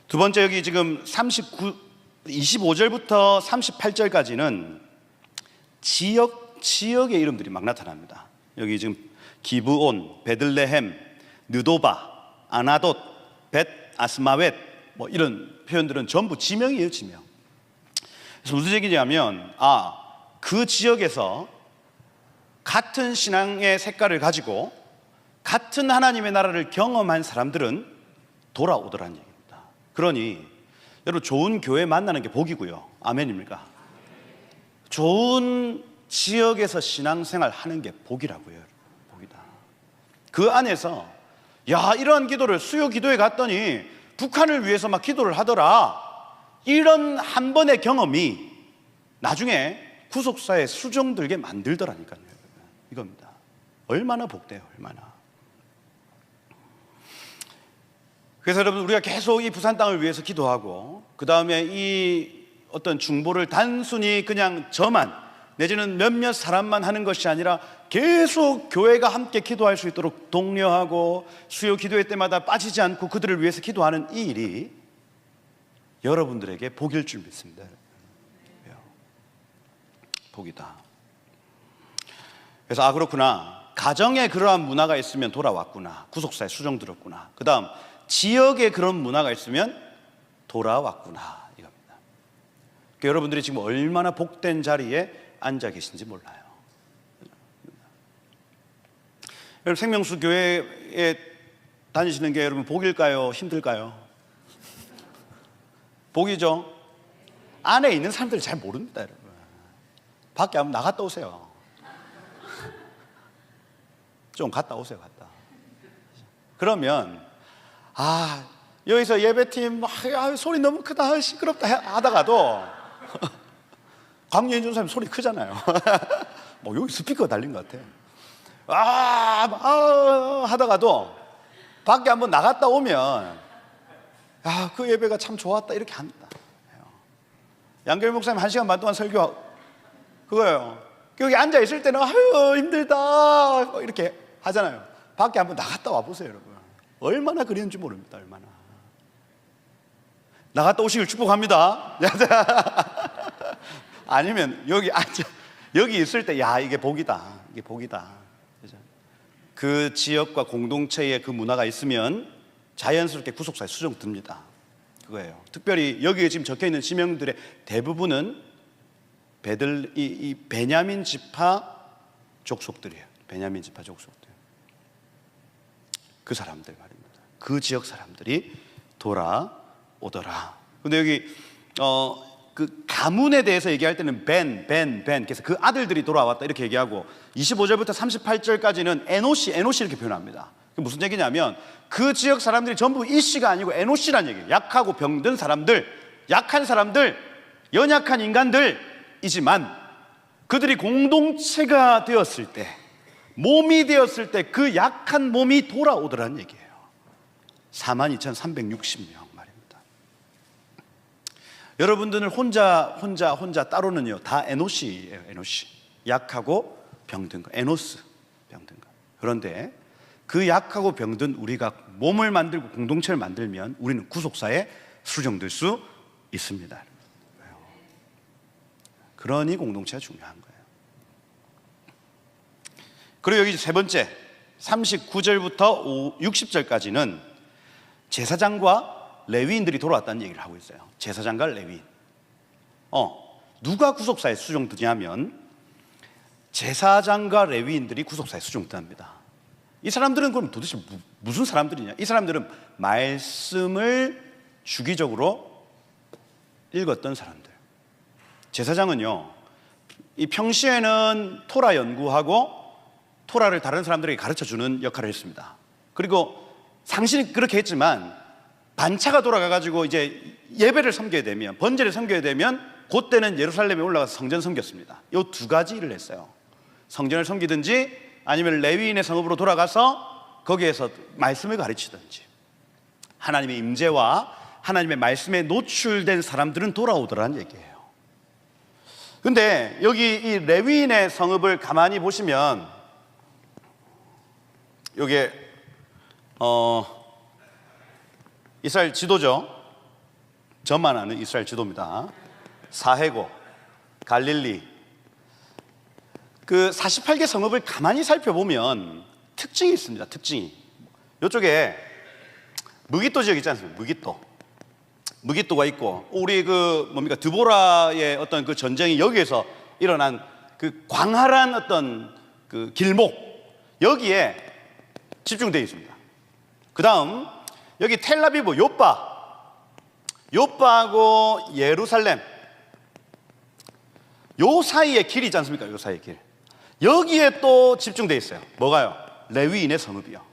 두 번째, 여기 지금 25절부터 38절까지는 지역의 이름들이 막 나타납니다. 여기 지금 기브온, 베들레헴, 느도바, 아나돗, 벳 아스마웻, 뭐 이런 표현들은 전부 지명이에요, 지명. 그래서 무슨 얘기냐면, 그 지역에서 같은 신앙의 색깔을 가지고 같은 하나님의 나라를 경험한 사람들은 돌아오더라는 얘기입니다. 그러니 여러분, 좋은 교회 만나는 게 복이고요. 아멘입니까? 좋은 지역에서 신앙생활 하는 게 복이라고요. 복이다. 그 안에서 야, 이러한 기도를 수요 기도에 갔더니 북한을 위해서 막 기도를 하더라. 이런 한 번의 경험이 나중에 구속사에 수정들게 만들더라니까요. 이겁니다. 얼마나 복돼요, 얼마나. 그래서 여러분, 우리가 계속 이 부산 땅을 위해서 기도하고, 그 다음에 이 어떤 중보를 단순히 그냥 저만 내지는 몇몇 사람만 하는 것이 아니라 계속 교회가 함께 기도할 수 있도록 독려하고 수요 기도회 때마다 빠지지 않고 그들을 위해서 기도하는 이 일이 여러분들에게 복일 줄 믿습니다. 복이다. 그래서 그렇구나, 가정에 그러한 문화가 있으면 돌아왔구나, 구속사에 수정 들었구나, 그 다음 지역에 그런 문화가 있으면 돌아왔구나, 이겁니다. 그러니까 여러분들이 지금 얼마나 복된 자리에 앉아 계신지 몰라요. 여러분, 생명수 교회에 다니시는 게 여러분 복일까요? 힘들까요? 복이죠. 안에 있는 사람들이 잘 모릅니다, 여러분. 밖에 한번 나갔다 오세요. 좀 갔다 오세요, 갔다. 그러면 여기서 예배팀 소리 너무 크다, 시끄럽다 하다가도 강예준 사님 소리 크잖아요. 뭐 여기 스피커 달린 것 같아요. 하다가도 밖에 한번 나갔다 오면 그 예배가 참 좋았다, 이렇게 합니다. 양결 목사님 1시간 반 동안 설교 그거예요. 여기 앉아 있을 때는 힘들다 이렇게 하잖아요. 밖에 한번 나갔다 와보세요, 여러분. 얼마나 그리는지 모릅니다. 얼마나. 나갔다 오시길 축복합니다. 아니면 여기 있을 때 이게 복이다, 이게 복이다. 그 지역과 공동체의 그 문화가 있으면 자연스럽게 구속사에 수정됩니다. 그거예요. 특별히 여기에 지금 적혀 있는 지명들의 대부분은 이 베냐민 지파 족속들이에요. 베냐민 지파 족속들. 그 사람들 말입니다. 그 지역 사람들이 돌아오더라. 근데 여기 그 가문에 대해서 얘기할 때는 벤 그래서 그 아들들이 돌아왔다 이렇게 얘기하고, 25절부터 38절까지는 에노시 이렇게 표현합니다. 그게 무슨 얘기냐면 그 지역 사람들이 전부 이씨가 아니고 에노시란 얘기예요. 약하고 병든 사람들, 약한 사람들, 연약한 인간들이지만 그들이 공동체가 되었을 때, 몸이 되었을 때 그 약한 몸이 돌아오더라는 얘기예요. 42,360명 말입니다. 여러분들은 혼자 따로는요 다 에노시예요. 에노시. 약하고 병든 거, 에노스, 병든 거. 그런데 그 약하고 병든 우리가 몸을 만들고 공동체를 만들면 우리는 구속사에 수정될 수 있습니다. 그러니 공동체가 중요한 거예요. 그리고 여기 세 번째 39절부터 60절까지는 제사장과 레위인들이 돌아왔다는 얘기를 하고 있어요. 제사장과 레위인. 누가 구속사에 수정되냐면 제사장과 레위인들이 구속사에 수정됩니다. 이 사람들은 그럼 도대체 무슨 사람들이냐? 이 사람들은 말씀을 주기적으로 읽었던 사람들. 제사장은요, 이 평시에는 토라 연구하고 토라를 다른 사람들에게 가르쳐주는 역할을 했습니다. 그리고 상신이 그렇게 했지만 반차가 돌아가가지고 이제 예배를 섬겨야 되면, 번제를 섬겨야 되면 그때는 예루살렘에 올라가서 성전 섬겼습니다. 이 두 가지 일을 했어요. 성전을 섬기든지 아니면 레위인의 성읍으로 돌아가서 거기에서 말씀을 가르치든지. 하나님의 임재와 하나님의 말씀에 노출된 사람들은 돌아오더라는 얘기예요. 근데 여기 이 레위인의 성읍을 가만히 보시면 요게 이스라엘 지도죠. 저만 아는 이스라엘 지도입니다. 사해고, 갈릴리. 그 48개 성읍을 가만히 살펴보면 특징이 있습니다. 특징이. 이쪽에 무기또 지역 있지 않습니까? 무기또가 있고, 우리 드보라의 어떤 그 전쟁이 여기에서 일어난 그 광활한 어떤 그 길목, 여기에 집중되어 있습니다. 그 다음 여기 텔라비브, 요바하고 예루살렘 요 사이에 길이 있지 않습니까? 요 사이에 길. 여기에 또 집중되어 있어요. 뭐가요? 레위인의 성읍이요.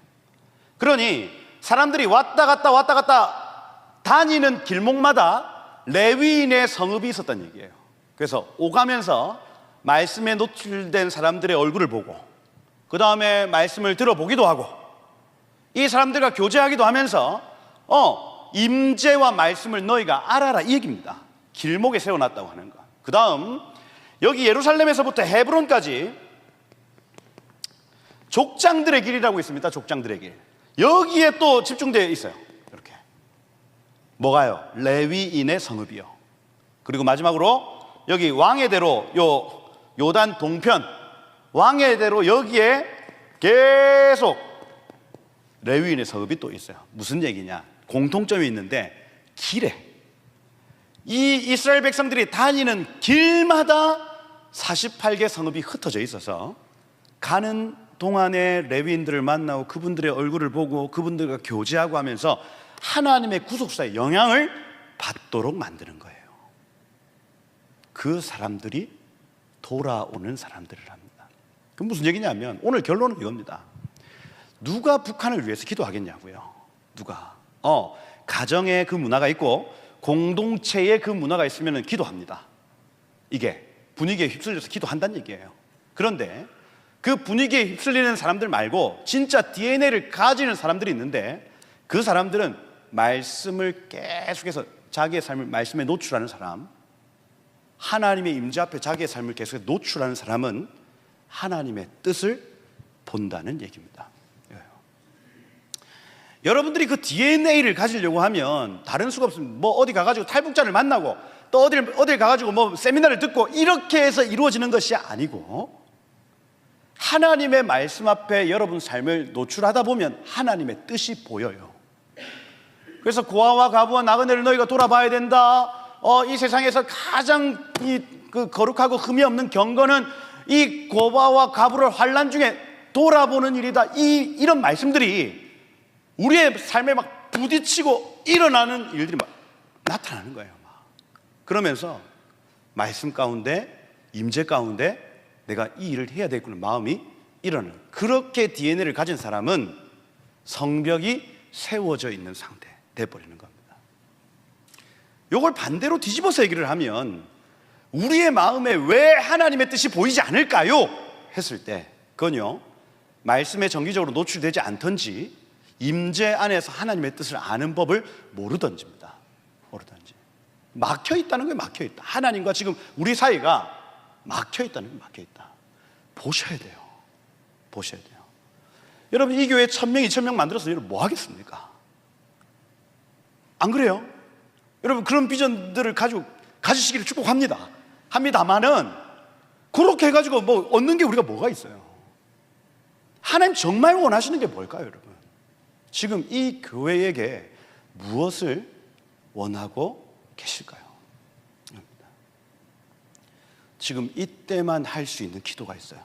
그러니 사람들이 왔다 갔다 다니는 길목마다 레위인의 성읍이 있었다는 얘기예요. 그래서 오가면서 말씀에 노출된 사람들의 얼굴을 보고 그 다음에 말씀을 들어보기도 하고 이 사람들과 교제하기도 하면서 임재와 말씀을 너희가 알아라 이 얘기입니다. 길목에 세워놨다고 하는 것. 그 다음 여기 예루살렘에서부터 헤브론까지 족장들의 길이라고 있습니다. 족장들의 길. 여기에 또 집중되어 있어요. 이렇게 뭐가요? 레위인의 성읍이요. 그리고 마지막으로 여기 왕의 대로 요단 동편 왕의 대로 여기에 계속 레위인의 성읍이 또 있어요. 무슨 얘기냐? 공통점이 있는데 길에 이 이스라엘 백성들이 다니는 길마다 48개 성읍이 흩어져 있어서 가는 동안에 레위인들을 만나고 그분들의 얼굴을 보고 그분들과 교제하고 하면서 하나님의 구속사의 영향을 받도록 만드는 거예요. 그 사람들이 돌아오는 사람들을 합니다. 그럼 무슨 얘기냐면 오늘 결론은 이겁니다. 누가 북한을 위해서 기도하겠냐고요. 누가? 가정에 그 문화가 있고 공동체에 그 문화가 있으면 기도합니다. 이게 분위기에 휩쓸려서 기도한다는 얘기예요. 그런데 그 분위기에 휩쓸리는 사람들 말고 진짜 DNA를 가지는 사람들이 있는데 그 사람들은 말씀을 계속해서 자기의 삶을 말씀에 노출하는 사람, 하나님의 임재 앞에 자기의 삶을 계속해서 노출하는 사람은 하나님의 뜻을 본다는 얘기입니다. 여러분들이 그 DNA를 가지려고 하면 다른 수가 없습니다. 뭐 어디 가가지고 탈북자를 만나고 또 어딜 가가지고 뭐 세미나를 듣고 이렇게 해서 이루어지는 것이 아니고 하나님의 말씀 앞에 여러분 삶을 노출하다 보면 하나님의 뜻이 보여요. 그래서 고아와 과부와 나그네를 너희가 돌아봐야 된다. 이 세상에서 가장 그 거룩하고 흠이 없는 경건은 이 고아와 과부를 환난 중에 돌아보는 일이다. 이런 말씀들이 우리의 삶에 막 부딪히고 일어나는 일들이 막 나타나는 거예요. 그러면서 말씀 가운데 임재 가운데 내가 이 일을 해야 되겠구나 마음이 일어나는, 그렇게 DNA를 가진 사람은 성벽이 세워져 있는 상태 돼버리는 겁니다. 이걸 반대로 뒤집어서 얘기를 하면 우리의 마음에 왜 하나님의 뜻이 보이지 않을까요? 했을 때 그건요, 말씀에 정기적으로 노출되지 않던지 임재 안에서 하나님의 뜻을 아는 법을 모르던지입니다. 모르던지. 막혀있다는 거예요. 막혀있다. 하나님과 지금 우리 사이가 막혀있다는 거예요. 막혀있다. 보셔야 돼요. 보셔야 돼요. 여러분, 이 교회 1000명, 2000명 만들어서 여러분 뭐 하겠습니까? 안 그래요? 여러분, 그런 비전들을 가지시기를 축복합니다. 합니다만은 그렇게 해가지고 뭐 얻는 게 우리가 뭐가 있어요? 하나님 정말 원하시는 게 뭘까요, 여러분? 지금 이 교회에게 무엇을 원하고 계실까요? 지금 이때만 할 수 있는 기도가 있어요.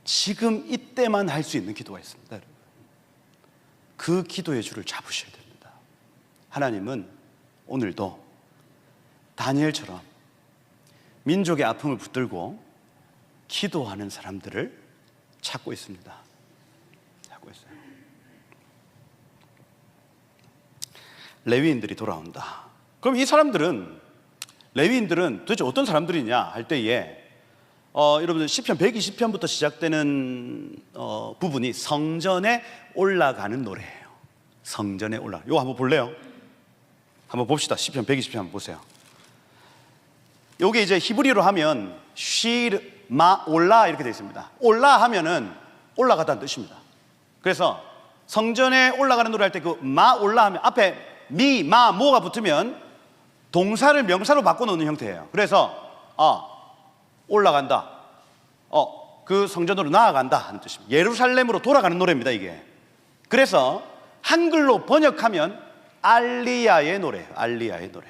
지금 이때만 할 수 있는 기도가 있습니다, 여러분. 그 기도의 줄을 잡으셔야 됩니다. 하나님은 오늘도 다니엘처럼 민족의 아픔을 붙들고 기도하는 사람들을 찾고 있습니다. 찾고 있어요. 레위인들이 돌아온다. 그럼 이 사람들은, 레위인들은 도대체 어떤 사람들이냐 할 때에 여러분들 시편 120편부터 시작되는 부분이 성전에 올라가는 노래예요. 성전에 올라. 이거 한번 볼래요? 한번 봅시다. 시편 120편 한번 보세요. 요게 이제 히브리어로 하면 쉬마 올라 이렇게 되어 있습니다. 올라 하면은 올라가다는 뜻입니다. 그래서 성전에 올라가는 노래 할 때 그 마 올라 하면 앞에 미, 마, 모가 붙으면 동사를 명사로 바꿔놓는 형태예요. 그래서 올라간다, 그 성전으로 나아간다 하는 뜻입니다. 예루살렘으로 돌아가는 노래입니다, 이게. 그래서 한글로 번역하면 알리야의 노래예요. 알리야의 노래.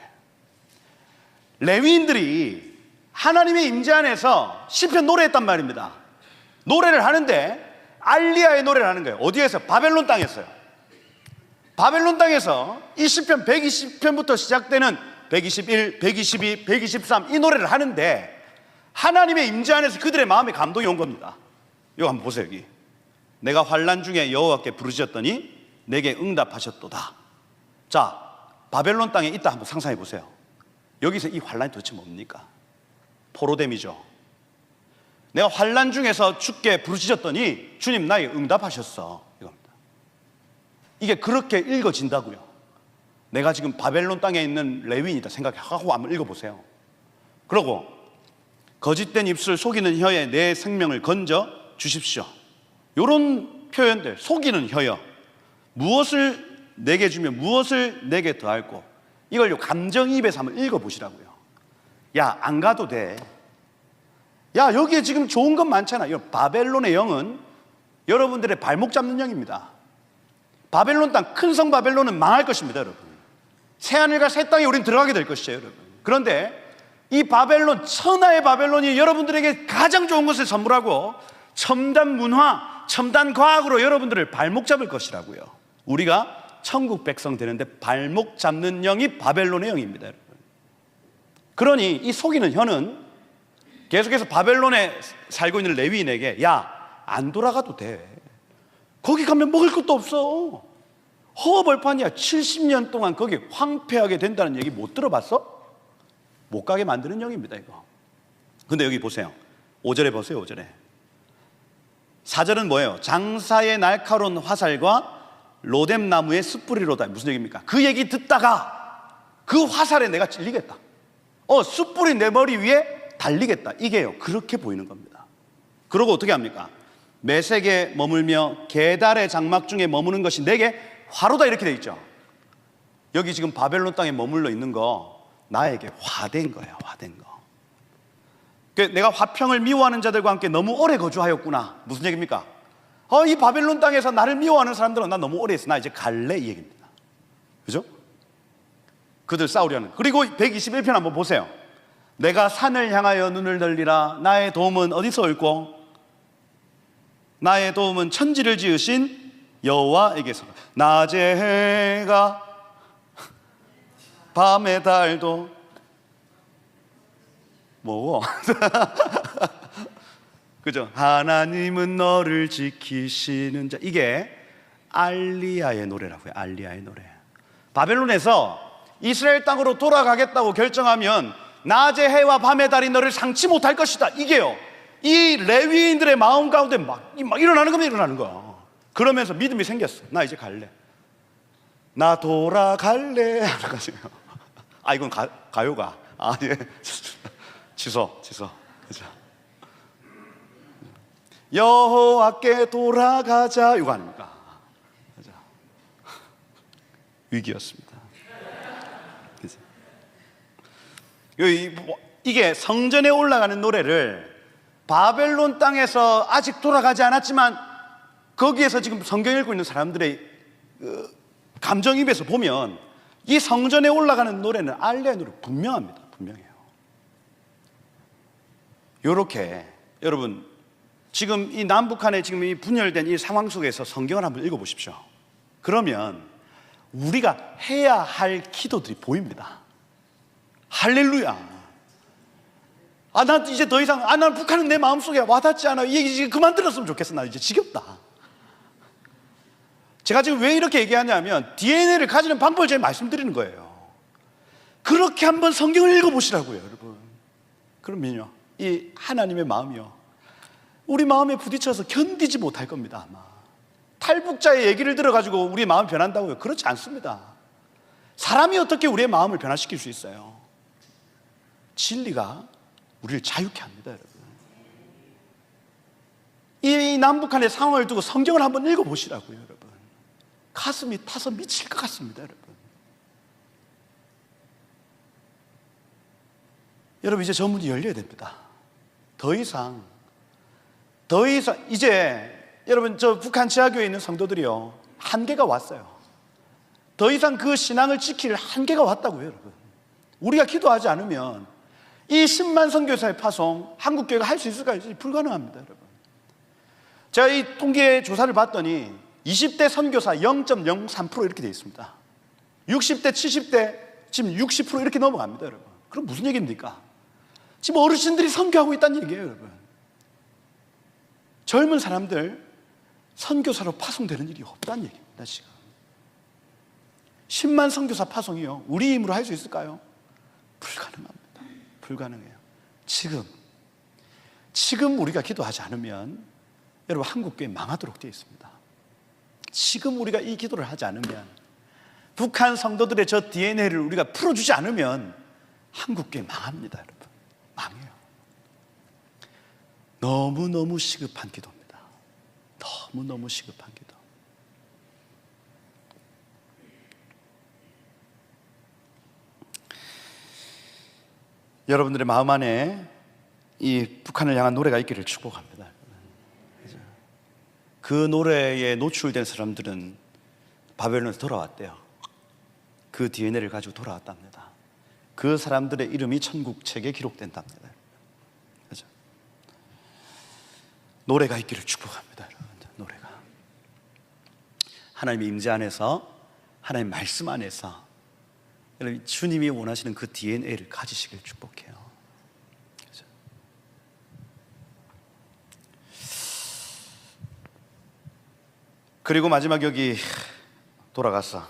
레위인들이 하나님의 임재 안에서 시편 노래했단 말입니다. 노래를 하는데 알리야의 노래를 하는 거예요. 어디에서? 바벨론 땅에서요. 바벨론 땅에서 이 시편 120편부터 시작되는 121, 122, 123 이 노래를 하는데 하나님의 임재 안에서 그들의 마음에 감동이 온 겁니다. 이거 한번 보세요. 여기 내가 환난 중에 여호와께 부르짖었더니 내게 응답하셨도다. 자, 바벨론 땅에 있다 한번 상상해 보세요. 여기서 이 환난이 도대체 뭡니까? 포로됨이죠. 내가 환난 중에서 주께 부르짖었더니 주님 나에게 응답하셨어, 이겁니다. 이게 그렇게 읽어진다고요. 내가 지금 바벨론 땅에 있는 레위인이다 생각하고 한번 읽어보세요. 그러고 거짓된 입술 속이는 혀에 내 생명을 건져 주십시오. 이런 표현들, 속이는 혀요. 무엇을 내게 주며 무엇을 내게 더할꼬. 이걸 감정이입해서 한번 읽어보시라고요. 야, 안 가도 돼. 야, 여기에 지금 좋은 것 많잖아. 이 바벨론의 영은 여러분들의 발목 잡는 영입니다. 바벨론 땅, 큰 성 바벨론은 망할 것입니다, 여러분. 새하늘과 새 땅에 우린 들어가게 될 것이죠, 여러분. 그런데 이 바벨론, 천하의 바벨론이 여러분들에게 가장 좋은 것을 선물하고 첨단 문화, 첨단 과학으로 여러분들을 발목 잡을 것이라고요. 우리가 천국 백성 되는데 발목 잡는 영이 바벨론의 영입니다, 여러분. 그러니 이 속이는 혀는 계속해서 바벨론에 살고 있는 레위인에게 야, 안 돌아가도 돼. 거기 가면 먹을 것도 없어. 허허벌판이야. 70년 동안 거기 황폐하게 된다는 얘기 못 들어봤어? 못 가게 만드는 영입니다, 이거. 근데 여기 보세요. 5절에 보세요, 5절에. 4절은 뭐예요? 장사의 날카로운 화살과 로뎀나무의 숯불이로다. 무슨 얘기입니까? 그 얘기 듣다가 그 화살에 내가 찔리겠다. 숯불이 내 머리 위에 달리겠다. 이게요, 그렇게 보이는 겁니다. 그러고 어떻게 합니까? 메색에 머물며 게달의 장막 중에 머무는 것이 내게 화로다, 이렇게 돼 있죠. 여기 지금 바벨론 땅에 머물러 있는 거 나에게 화된 거예요, 화된 거. 내가 화평을 미워하는 자들과 함께 너무 오래 거주하였구나. 무슨 얘기입니까? 이 바벨론 땅에서 나를 미워하는 사람들은 나 너무 오래 있어, 나 이제 갈래, 이 얘기입니다. 그죠? 그들 싸우려는. 그리고 121편 한번 보세요. 내가 산을 향하여 눈을 들리라. 나의 도움은 어디서 올꼬? 나의 도움은 천지를 지으신 여호와에게서. 낮의 해가 밤의 달도 뭐고? 그죠? 하나님은 너를 지키시는 자. 이게 알리야의 노래라고요. 알리야의 노래. 바벨론에서 이스라엘 땅으로 돌아가겠다고 결정하면 낮의 해와 밤의 달이 너를 상치 못할 것이다. 이게요, 이 레위인들의 마음 가운데 막 일어나는 겁니다. 일어나는 거. 그러면서 믿음이 생겼어. 나 이제 갈래. 나 돌아갈래. 이건 가요가. 예. 취소. 그죠? 여호와께 돌아가자. 이거 아닙니까? 그죠? 위기였습니다. 그죠? 이게 성전에 올라가는 노래를 바벨론 땅에서 아직 돌아가지 않았지만 거기에서 지금 성경 읽고 있는 사람들의 감정입에서 보면 이 성전에 올라가는 노래는 알레의 노래 분명합니다. 분명해요. 이렇게 여러분 지금 이 남북한의 지금 이 분열된 이 상황 속에서 성경을 한번 읽어보십시오. 그러면 우리가 해야 할 기도들이 보입니다. 할렐루야. 난 이제 더 이상 난 북한은 내 마음속에 와닿지 않아. 이 얘기 그만 들었으면 좋겠어. 나 이제 지겹다. 제가 지금 왜 이렇게 얘기하냐면 DNA를 가지는 방법을 제가 말씀드리는 거예요. 그렇게 한번 성경을 읽어보시라고요, 여러분. 그러면요, 이 하나님의 마음이요, 우리 마음에 부딪혀서 견디지 못할 겁니다. 아마 탈북자의 얘기를 들어가지고 우리의 마음이 변한다고요? 그렇지 않습니다. 사람이 어떻게 우리의 마음을 변화시킬 수 있어요? 진리가 우리를 자유케 합니다, 여러분. 이 남북한의 상황을 두고 성경을 한번 읽어보시라고요, 여러분. 가슴이 타서 미칠 것 같습니다, 여러분. 여러분, 이제 저 문이 열려야 됩니다. 더 이상 이제 여러분, 저 북한 지하교회에 있는 성도들이요, 한계가 왔어요. 더 이상 그 신앙을 지킬 한계가 왔다고요, 여러분. 우리가 기도하지 않으면 이 10만 선교사의 파송 한국교회가 할 수 있을까요? 불가능합니다, 여러분. 제가 이 통계 조사를 봤더니 20대 선교사 0.03% 이렇게 되어 있습니다. 60대, 70대 지금 60% 이렇게 넘어갑니다, 여러분. 그럼 무슨 얘기입니까? 지금 어르신들이 선교하고 있다는 얘기예요, 여러분. 젊은 사람들 선교사로 파송되는 일이 없다는 얘기입니다, 지금. 10만 선교사 파송이요, 우리 힘으로 할 수 있을까요? 불가능합니다. 불가능해요. 지금 우리가 기도하지 않으면 여러분 한국교회 망하도록 되어 있습니다. 지금 우리가 이 기도를 하지 않으면, 북한 성도들의 저 DNA를 우리가 풀어주지 않으면 한국교회 망합니다, 여러분. 망해요. 너무너무 시급한 기도입니다. 너무너무 시급한 기도. 여러분들의 마음 안에 이 북한을 향한 노래가 있기를 축복합니다. 그 노래에 노출된 사람들은 바벨론에서 돌아왔대요. 그 DNA를 가지고 돌아왔답니다. 그 사람들의 이름이 천국 책에 기록된답니다. 그렇죠? 노래가 있기를 축복합니다, 여러분. 노래가 하나님의 임재 안에서, 하나님의 말씀 안에서 여러분 주님이 원하시는 그 DNA를 가지시길 축복해요. 그렇죠? 그리고 마지막 여기 돌아갔어.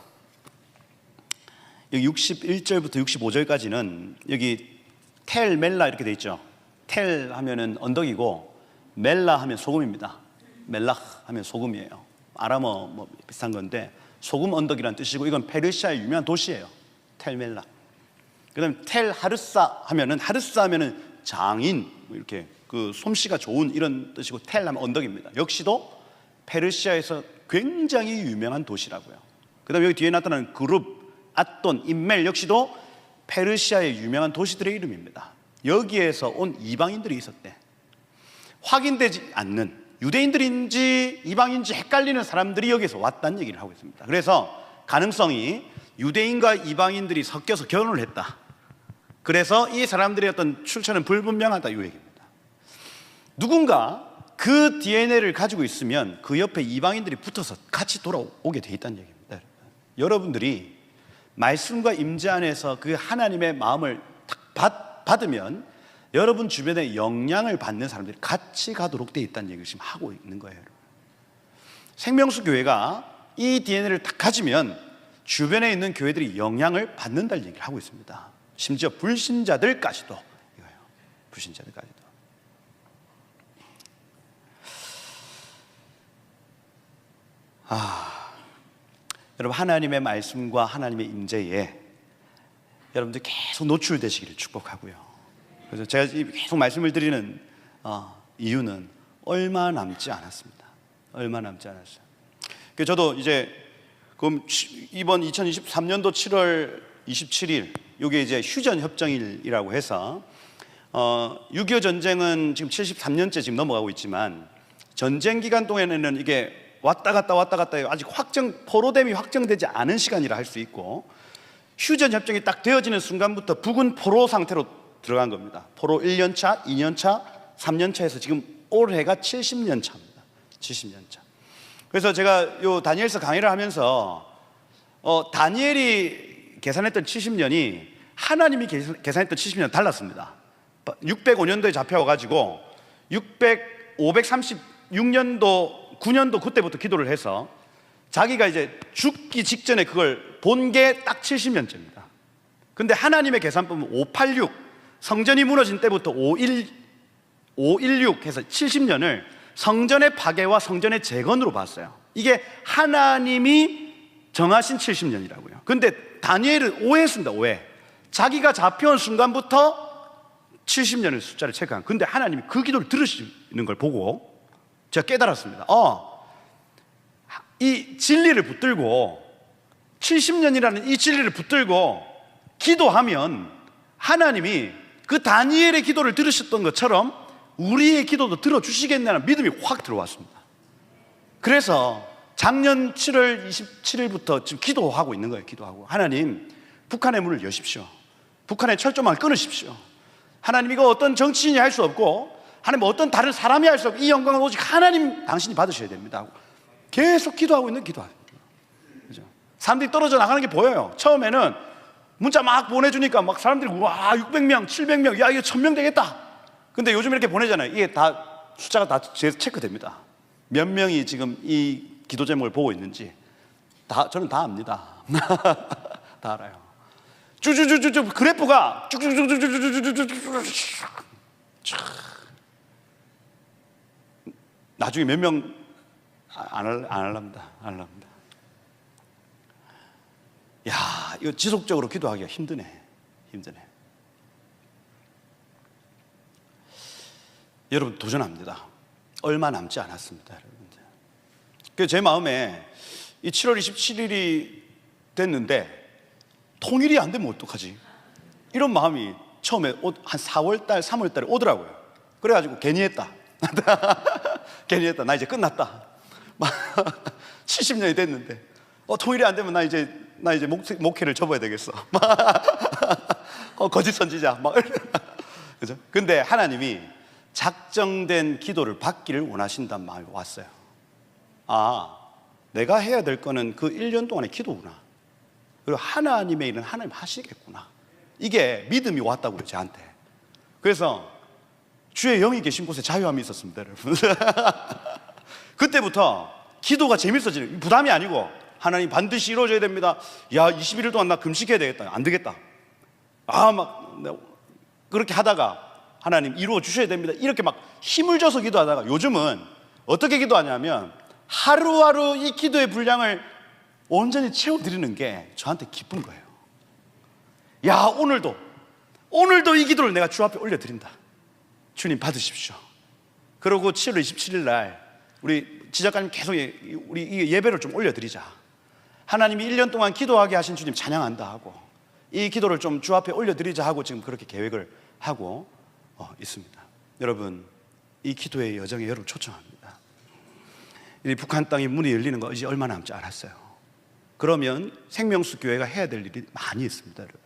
여기 61절부터 65절까지는 여기 텔 멜라 이렇게 돼 있죠. 텔 하면은 언덕이고 멜라 하면 소금입니다. 멜락 하면 소금이에요. 아람어 뭐 비슷한 건데 소금 언덕이라는 뜻이고, 이건 페르시아의 유명한 도시예요. 텔 멜라. 그다음에 텔 하르사 하면은, 하르사 하면은 장인, 이렇게 그 솜씨가 좋은 이런 뜻이고, 텔 하면 언덕입니다. 역시도 페르시아에서 굉장히 유명한 도시라고요. 그다음에 여기 뒤에 나타나는 그룹, 앗돈, 인멜 역시도 페르시아의 유명한 도시들의 이름입니다. 여기에서 온 이방인들이 있었대. 확인되지 않는, 유대인들인지 이방인지 헷갈리는 사람들이 여기서 왔다는 얘기를 하고 있습니다. 그래서 가능성이 유대인과 이방인들이 섞여서 결혼을 했다. 그래서 이 사람들의 어떤 출처는 불분명하다, 이 얘기입니다. 누군가 그 DNA를 가지고 있으면 그 옆에 이방인들이 붙어서 같이 돌아오게 돼 있다는 얘기입니다. 여러분들이 말씀과 임재 안에서 그 하나님의 마음을 딱 받으면 여러분 주변에 영향을 받는 사람들이 같이 가도록 돼 있다는 얘기를 지금 하고 있는 거예요. 생명수 교회가 이 DNA를 딱 가지면 주변에 있는 교회들이 영향을 받는다는 얘기를 하고 있습니다. 심지어 불신자들까지도 이거예요. 불신자들까지도. 여러분 하나님의 말씀과 하나님의 임재에 여러분들 계속 노출되시기를 축복하고요. 그래서 제가 계속 말씀을 드리는 이유는 얼마 남지 않았습니다. 얼마 남지 않았어요. 그래서 저도 이제 그럼 이번 2023년도 7월 27일 이게 이제 휴전 협정일이라고 해서 6.25 전쟁은 지금 73년째 지금 넘어가고 있지만, 전쟁 기간 동안에는 이게 왔다 갔다 아직 포로됨이 확정되지 않은 시간이라 할 수 있고, 휴전 협정이 딱 되어지는 순간부터 북은 포로 상태로 들어간 겁니다. 포로 1년차, 2년차, 3년차에서 지금 올해가 70년 차입니다. 70년 차. 그래서 제가 요 다니엘서 강의를 하면서 다니엘이 계산했던 70년이 하나님이 계산했던 70년 달랐습니다. 605년도에 잡혀와가지고 536년도 9년도 그때부터 기도를 해서 자기가 이제 죽기 직전에 그걸 본 게 딱 70년째입니다. 근데 하나님의 계산법은 586, 성전이 무너진 때부터 516 해서 70년을 성전의 파괴와 성전의 재건으로 봤어요. 이게 하나님이 정하신 70년이라고요. 근데 다니엘은 오해했습니다. 오해. 자기가 잡혀온 순간부터 70년의 숫자를 체크한. 근데 하나님이 그 기도를 들으시는 걸 보고 제가 깨달았습니다. 이 진리를 붙들고 70년이라는 이 진리를 붙들고 기도하면 하나님이 그 다니엘의 기도를 들으셨던 것처럼 우리의 기도도 들어주시겠다는 믿음이 확 들어왔습니다. 그래서 작년 7월 27일부터 지금 기도하고 있는 거예요. 기도하고, 하나님 북한의 문을 여십시오. 북한의 철조망을 끊으십시오. 하나님, 이거 어떤 정치인이 할 수 없고 하나님 어떤 다른 사람이 할 수 없고 이 영광은 오직 하나님 당신이 받으셔야 됩니다. 계속 기도하고 있는 기도하는 거예요. 그죠? 사람들이 떨어져 나가는 게 보여요. 처음에는 문자 막 보내주니까 막 사람들이 와 600명, 700명, 야 이거 1000명 되겠다. 근데 요즘 이렇게 보내잖아요. 이게 다 숫자가 다 체크됩니다. 몇 명이 지금 이 기도 제목을 보고 있는지 저는 다 압니다. 다 알아요. 쭈쭈쭈쭈 그래프가 쭉쭉쭉쭉쭉쭉쭉쭉 나중에 몇 명 안 할랍니다. 안 할랍니다. 야, 이거 지속적으로 기도하기가 힘드네. 여러분 도전합니다. 얼마 남지 않았습니다, 여러분. 그래서 제 마음에 이 7월 27일이 됐는데 통일이 안 되면 어떡하지? 이런 마음이 처음에 한 4월달, 3월달에 오더라고요. 그래가지고 괜히 했다. 나 이제 끝났다. 70년이 됐는데 통일이 안 되면 나 이제 목회를 접어야 되겠어. 거짓 선지자. 그죠? 근데 하나님이 작정된 기도를 받기를 원하신단 마음이 왔어요. 아, 내가 해야 될 거는 그 1년 동안의 기도구나. 그리고 하나님의 일은 하나님 하시겠구나. 이게 믿음이 왔다고요, 저한테. 그래서 주의 영이 계신 곳에 자유함이 있었습니다, 여러분. 그때부터 기도가 재밌어지는, 부담이 아니고 하나님 반드시 이루어져야 됩니다. 야, 21일 동안 나 금식해야 되겠다. 안 되겠다. 그렇게 하다가 하나님 이루어 주셔야 됩니다. 이렇게 막 힘을 줘서 기도하다가 요즘은 어떻게 기도하냐면 하루하루 이 기도의 분량을 온전히 채워드리는 게 저한테 기쁜 거예요. 야, 오늘도 이 기도를 내가 주 앞에 올려드린다. 주님 받으십시오. 그리고 7월 27일 날 우리 지작가님 계속 우리 이 예배를 좀 올려드리자. 하나님이 1년 동안 기도하게 하신 주님 찬양한다 하고 이 기도를 좀 주 앞에 올려드리자 하고 지금 그렇게 계획을 하고 있습니다. 여러분, 이 기도의 여정에 여러분 초청합니다. 이 북한 땅에 문이 열리는 거 이제 얼마 남지 않았어요. 그러면 생명수 교회가 해야 될 일이 많이 있습니다, 여러분.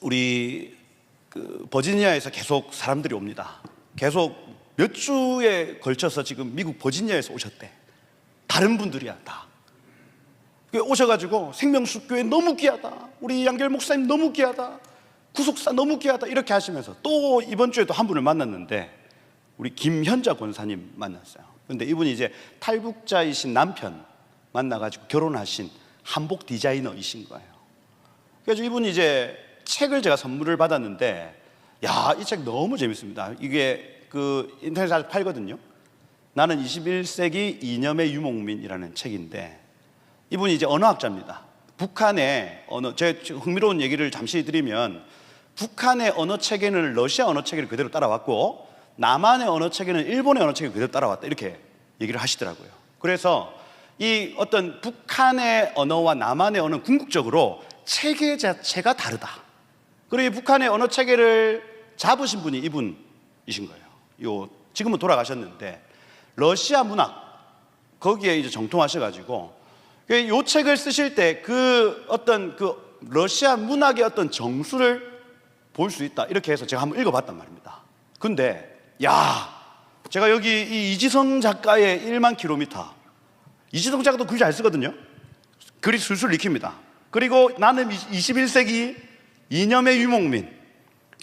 우리 버지니아에서 계속 사람들이 옵니다. 계속 몇 주에 걸쳐서 지금 미국 버지니아에서 오셨대. 다른 분들이야, 다. 오셔가지고 생명수 교회 너무 귀하다. 우리 양결 목사님 너무 귀하다. 구속사 너무 귀하다. 이렇게 하시면서 또 이번 주에도 한 분을 만났는데 우리 김현자 권사님 만났어요. 근데 이분이 이제 탈북자이신 남편 만나가지고 결혼하신 한복 디자이너이신 거예요. 그래서 이분이 이제 책을 제가 선물을 받았는데, 야, 이 책 너무 재밌습니다. 이게 인터넷에 팔거든요. 나는 21세기 이념의 유목민이라는 책인데, 이분이 이제 언어학자입니다. 북한의 언어, 제가 흥미로운 얘기를 잠시 드리면, 북한의 언어 체계는 러시아 언어 체계를 그대로 따라왔고, 남한의 언어 체계는 일본의 언어 체계를 그대로 따라왔다. 이렇게 얘기를 하시더라고요. 그래서 이 어떤 북한의 언어와 남한의 언어는 궁극적으로 체계 자체가 다르다. 그리고 이 북한의 언어 체계를 잡으신 분이 이분이신 거예요. 지금은 돌아가셨는데 러시아 문학 거기에 이제 정통하셔가지고 이 책을 쓰실 때 어떤 러시아 문학의 어떤 정수를 볼 수 있다. 이렇게 해서 제가 한번 읽어봤단 말입니다. 근데 제가 여기 이 이지성 작가의 1만 킬로미터, 이지성 작가도 글 잘 쓰거든요. 글이 술술 읽힙니다. 그리고 나는 21세기 이념의 유목민,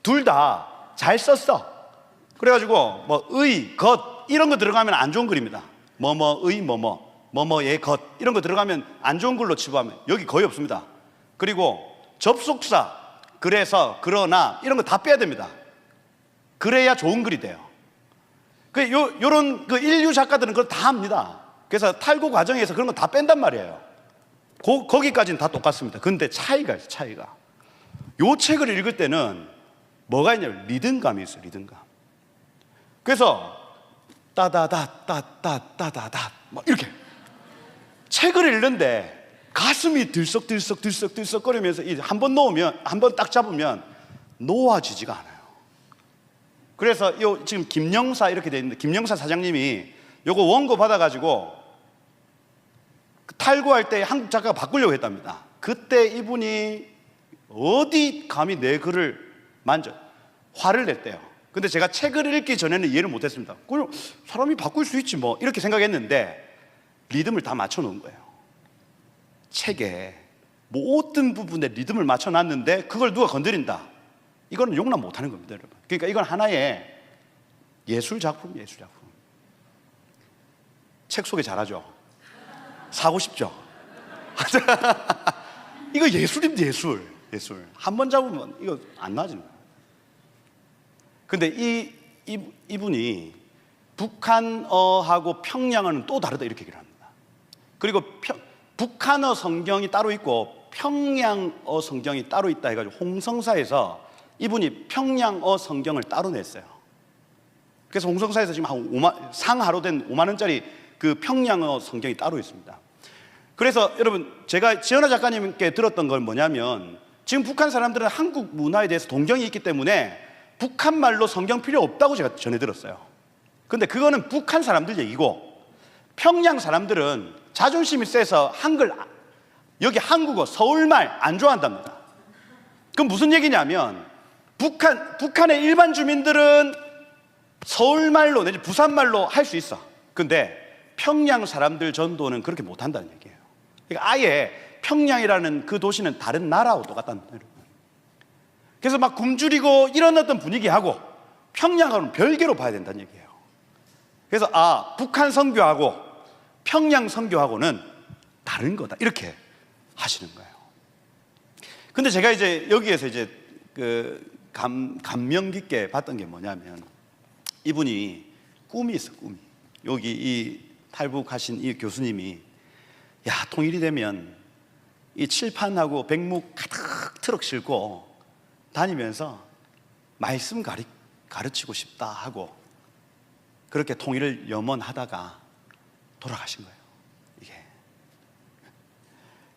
둘 다 잘 썼어. 그래가지고 의, 것 이런 거 들어가면 안 좋은 글입니다. 의, 뭐뭐의 것 이런 거 들어가면 안 좋은 글로 치부하면 여기 거의 없습니다. 그리고 접속사, 그래서, 그러나 이런 거 다 빼야 됩니다. 그래야 좋은 글이 돼요. 요런 인류 작가들은 그걸 다 합니다. 그래서 탈고 과정에서 그런 거 다 뺀단 말이에요. 거기까지는 다 똑같습니다. 근데 차이가 있어요, 차이가. 요 책을 읽을 때는 뭐가 있냐면 리듬감이 있어요, 리듬감. 그래서 따다다따따따다다 막 이렇게 책을 읽는데 가슴이 들썩거리면서 한 번 놓으면, 한 번 딱 잡으면 놓아지지가 않아요. 그래서 지금 김영사 이렇게 돼 있는데, 김영사 사장님이 요거 원고 받아가지고 탈고할 때 한국 작가가 바꾸려고 했답니다. 그때 이분이 어디 감히 내 글을 화를 냈대요. 근데 제가 책을 읽기 전에는 이해를 못했습니다. 그냥 사람이 바꿀 수 있지 뭐 이렇게 생각했는데 리듬을 다 맞춰놓은 거예요. 책에 모든 부분에 리듬을 맞춰놨는데 그걸 누가 건드린다, 이거는 용납 못하는 겁니다, 여러분. 그러니까 이건 하나의 예술작품이에요, 예술작품. 책 소개 잘하죠? 사고 싶죠? 이거 예술입니다, 예술. 예술. 한 번 잡으면 이거 안 나아지는 거예요. 근데 이분이 북한어하고 평양어는 또 다르다 이렇게 얘기를 합니다. 그리고 북한어 성경이 따로 있고 평양어 성경이 따로 있다 해가지고 홍성사에서 이분이 평양어 성경을 따로 냈어요. 그래서 홍성사에서 지금 한 상하로 된 5만 원짜리 그 평양어 성경이 따로 있습니다. 그래서 여러분, 제가 지연아 작가님께 들었던 건 뭐냐면, 지금 북한 사람들은 한국 문화에 대해서 동경이 있기 때문에 북한 말로 성경 필요 없다고 제가 전해 들었어요. 근데 그거는 북한 사람들 얘기고, 평양 사람들은 자존심이 세서 여기 한국어 서울말 안 좋아한답니다. 그럼 무슨 얘기냐면, 북한의 일반 주민들은 서울말로 내지 부산말로 할 수 있어. 근데 평양 사람들 전도는 그렇게 못한다는 얘기예요. 그러니까 아예 평양이라는 그 도시는 다른 나라하고 똑같다는 거예요. 그래서 막 굶주리고 이런 어떤 분위기하고 평양하고는 별개로 봐야 된다는 얘기예요. 그래서 북한 선교하고 평양 선교하고는 다른 거다, 이렇게 하시는 거예요. 근데 제가 이제 여기에서 이제 감명 깊게 봤던 게 뭐냐면, 이분이 꿈이 있어, 꿈이. 여기 이 탈북하신 이 교수님이, 야, 통일이 되면 이 칠판하고 백묵 가득 트럭 싣고 다니면서 말씀 가르치고 싶다 하고 그렇게 통일을 염원하다가 돌아가신 거예요,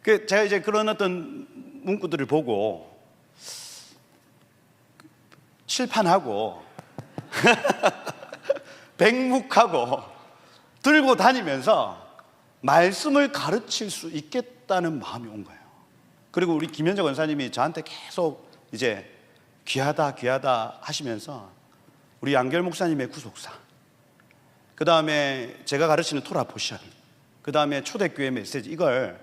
이게. 제가 이제 그런 어떤 문구들을 보고 칠판하고 백묵하고 들고 다니면서 말씀을 가르칠 수 있겠다는 마음이 온 거예요. 그리고 우리 김현정 원사님이 저한테 계속 이제 귀하다 귀하다 하시면서 우리 양결 목사님의 구속사, 그 다음에 제가 가르치는 토라 포션, 그 다음에 초대교회 메시지, 이걸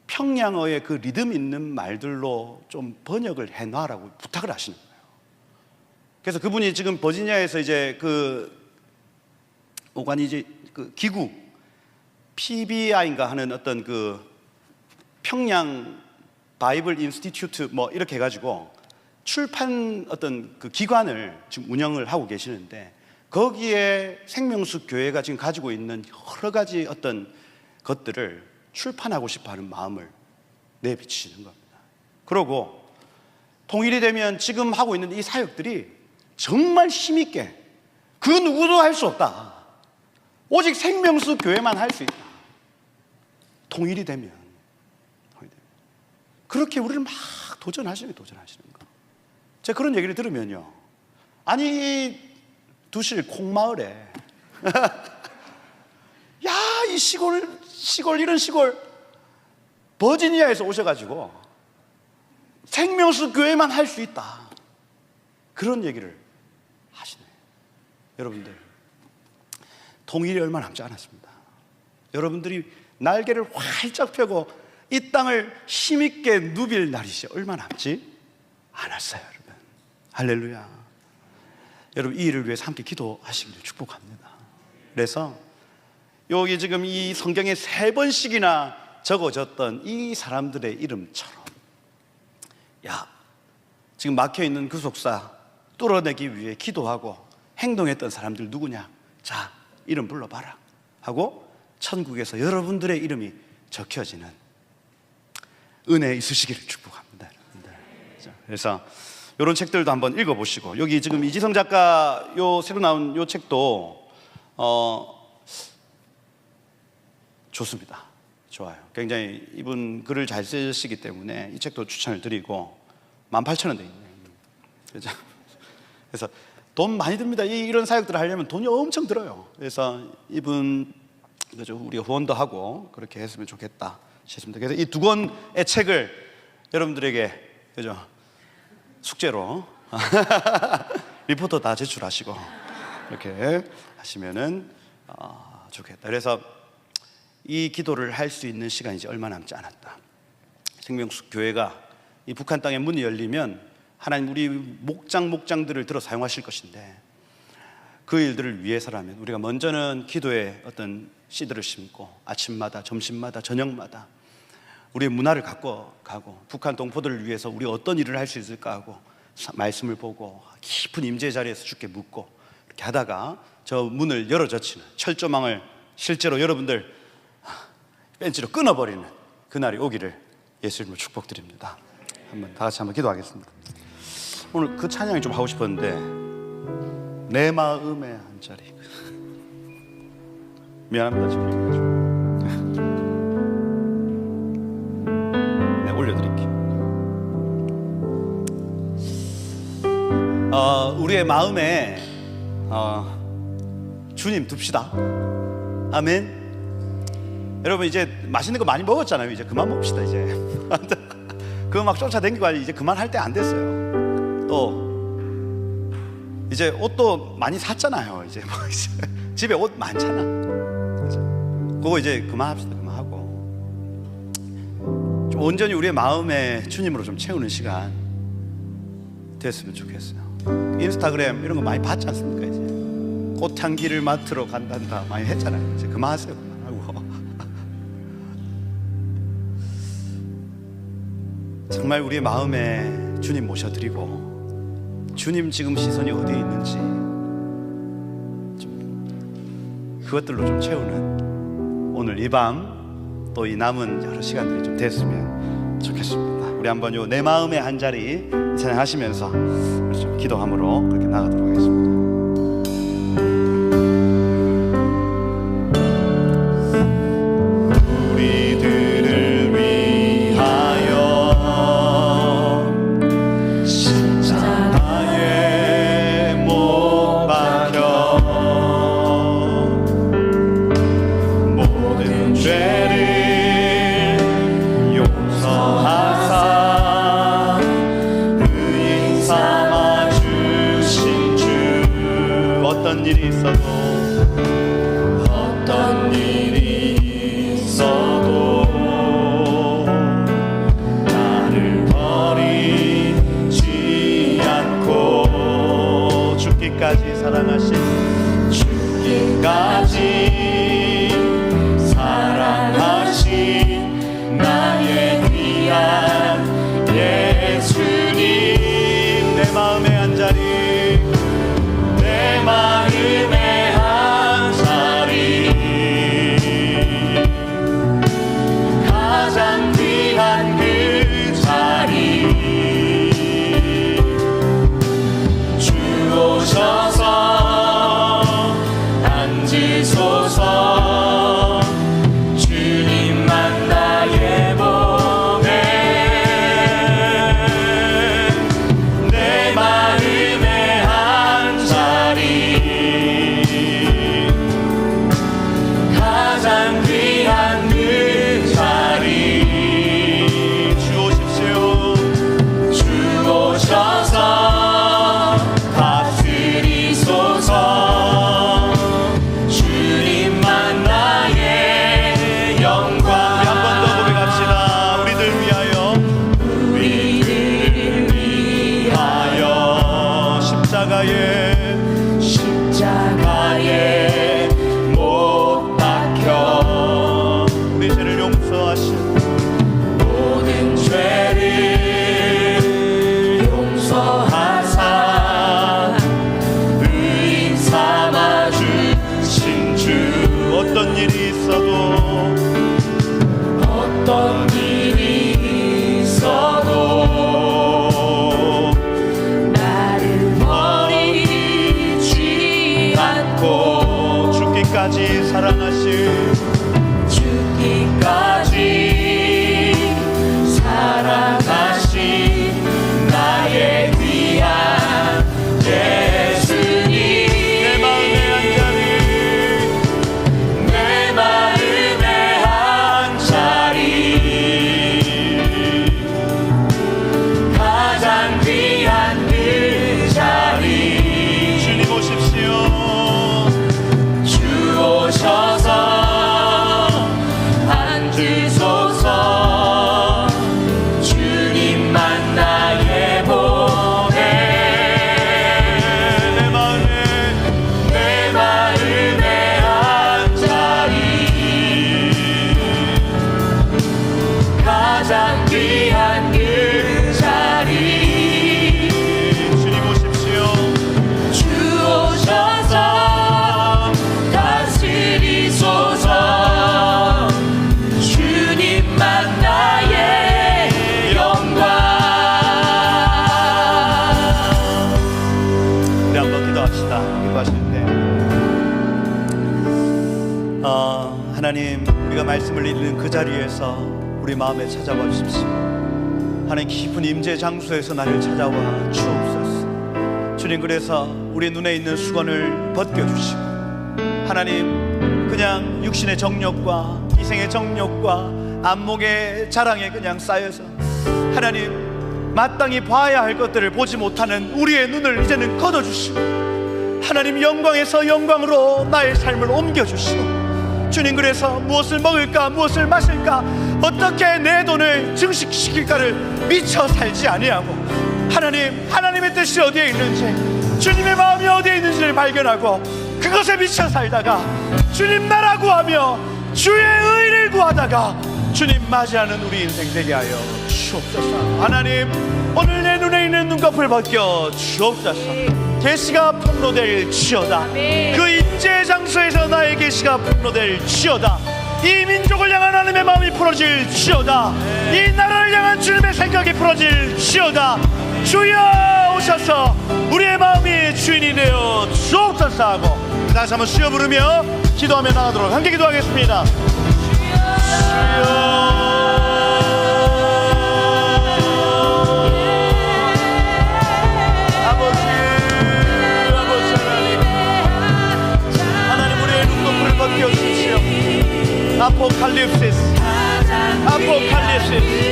평양어의 그 리듬 있는 말들로 좀 번역을 해놔라고 부탁을 하시는 거예요. 그래서 그분이 지금 버지니아에서 이제 그 기구 PBI인가 하는 어떤 그 평양 바이블 인스티튜트 뭐 이렇게 해가지고 출판 어떤 그 기관을 지금 운영을 하고 계시는데, 거기에 생명수 교회가 지금 가지고 있는 여러 가지 어떤 것들을 출판하고 싶어 하는 마음을 내비치는 겁니다. 그리고 통일이 되면 지금 하고 있는 이 사역들이 정말 힘있게 그 누구도 할 수 없다, 오직 생명수 교회만 할 수 있다, 통일이 되면. 그렇게 우리를 막 도전하시는 거. 제가 그런 얘기를 들으면요, 아니 두실 콩마을에 야, 이 시골 이런 시골 버지니아에서 오셔가지고 생명수 교회만 할 수 있다, 그런 얘기를 하시네요. 여러분들, 통일이 얼마 남지 않았습니다. 여러분들이 날개를 활짝 펴고 이 땅을 힘있게 누빌 날이 얼마 남지 않았어요, 여러분. 할렐루야. 여러분, 이 일을 위해서 함께 기도하시기를 축복합니다. 그래서 여기 지금 이 성경에 3번씩이나 적어졌던 이 사람들의 이름처럼, 야, 지금 막혀있는 구속사 뚫어내기 위해 기도하고 행동했던 사람들 누구냐? 자, 이름 불러봐라 하고 천국에서 여러분들의 이름이 적혀지는 은혜 있으시기를 축복합니다, 여러분들. 그래서 이런 책들도 한번 읽어보시고, 여기 지금 이지성 작가 새로 나온 요 책도 좋습니다. 좋아요. 굉장히 이분 글을 잘 쓰시기 때문에 이 책도 추천을 드리고 18,000원 돼 있네요. 그래서 돈 많이 듭니다. 이런 사역들을 하려면 돈이 엄청 들어요. 그래서 이분 우리가 후원도 하고 그렇게 했으면 좋겠다 싶습니다. 그래서 이 2권의 책을 여러분들에게 숙제로 리포터 다 제출하시고 이렇게 하시면은 좋겠다. 그래서 이 기도를 할 수 있는 시간이 이제 얼마 남지 않았다. 생명수 교회가 이 북한 땅에 문이 열리면 하나님 우리 목장들을 들어 사용하실 것인데, 그 일들을 위해서라면 우리가 먼저는 기도에 어떤 씨들을 심고 아침마다 점심마다 저녁마다 우리의 문화를 갖고 가고, 북한 동포들을 위해서 우리가 어떤 일을 할 수 있을까 하고 말씀을 보고 깊은 임재 자리에서 주께 묻고 이렇게 하다가 저 문을 열어젖히는 철조망을 실제로 여러분들 벤치로 끊어버리는 그날이 오기를 예수 이름으로 축복드립니다. 다 같이 한번 기도하겠습니다. 오늘 그 찬양이 좀 하고 싶었는데 내 마음의 한 자리. 미안합니다. 지금 네, 올려드릴게요. 우리의 마음에 주님 둡시다. 아멘. 여러분 이제 맛있는 거 많이 먹었잖아요. 이제 그만 먹읍시다. 이제 그거 막 쫓아다니고 이제 그만할 때 안 됐어요. 또 이제 옷도 많이 샀잖아요. 이제 집에 옷 많잖아. 그거 이제 그만합시다. 그만하고 좀 온전히 우리의 마음에 주님으로 좀 채우는 시간 됐으면 좋겠어요. 인스타그램 이런 거 많이 봤지 않습니까? 이제 꽃향기를 맡으러 간단다 많이 했잖아요. 이제 그만하세요. 그만하고 정말 우리의 마음에 주님 모셔드리고, 주님 지금 시선이 어디에 있는지 좀 그것들로 좀 채우는 오늘 이 밤 또 이 남은 여러 시간들이 좀 됐으면 좋겠습니다. 우리 한번 요 내 마음의 한 자리 찬양하시면서 좀 기도함으로 그렇게 나가도록 하겠습니다. 어떤 일이 있어도 나를 버리지 않고 죽기까지 사랑하신 나의 귀한 예수님, 내 마음의 한 자리, 내 마음의 한 자리, 가장 귀한 그 자리, 주 오셔서 앉으소서. 주님만 나의 몸에 내 마음의 한 자리, 가장 귀한 그 자리, 주 오십시오. 주 오셔서 다스리소서. 주님만 나의 영광. 한 번 더 고백합시다. 우리들 위하여, 우리를 위하여 십자가에 못 박혀 우리 죄를 용서하신 모든 죄를 용서하사 의인 삼아 주신 주. 어떤 일이 있어도 어떤 일이 있어도 나를 버리지 않고 죽기까지 사랑하신 죽기까지 사랑하신 나의 귀한 예수님, 내 마음의 한 자리, 내 마음의 한 자리, 가장 귀한 그 자리, 하나님, 우리가 말씀을 읽는 그 자리에서 우리 마음에 찾아와 주십시오. 하나님, 깊은 임재 장소에서 나를 찾아와 주옵소서. 주님, 그래서 우리 눈에 있는 수건을 벗겨주시고, 하나님, 그냥 육신의 정욕과 이생의 정욕과 안목의 자랑에 그냥 쌓여서 하나님, 마땅히 봐야 할 것들을 보지 못하는 우리의 눈을 이제는 걷어주시고, 하나님, 영광에서 영광으로 나의 삶을 옮겨주시고, 주님, 그래서 무엇을 먹을까, 무엇을 마실까, 어떻게 내 돈을 증식시킬까를 미쳐 살지 아니하고, 하나님, 하나님의 뜻이 어디에 있는지, 주님의 마음이 어디에 있는지를 발견하고 그것에 미쳐 살다가 주님 나라 구하며 주의 의를 구하다가 주님 맞이하는 우리 인생 되게 하여 주옵소서. 하나님, 오늘 내 눈에 있는 눈꺼풀 벗겨 주옵소서. 계시가 폭로될 지어다. 그 임재 장소에서 나의 계시가 폭로될 지어다. 이 민족을 향한 하나님의 마음이 풀어질 지어다. 이 나라를 향한 주님의 생각이 풀어질 지어다. 주여 오셔서 우리의 마음이 주인이 되어 주옵소서 하고 다시 한번 주여 부르며 기도하며 나가도록 함께 기도하겠습니다. 주여, 벗겨주십시오. 아포칼립시스, 아포칼립시스.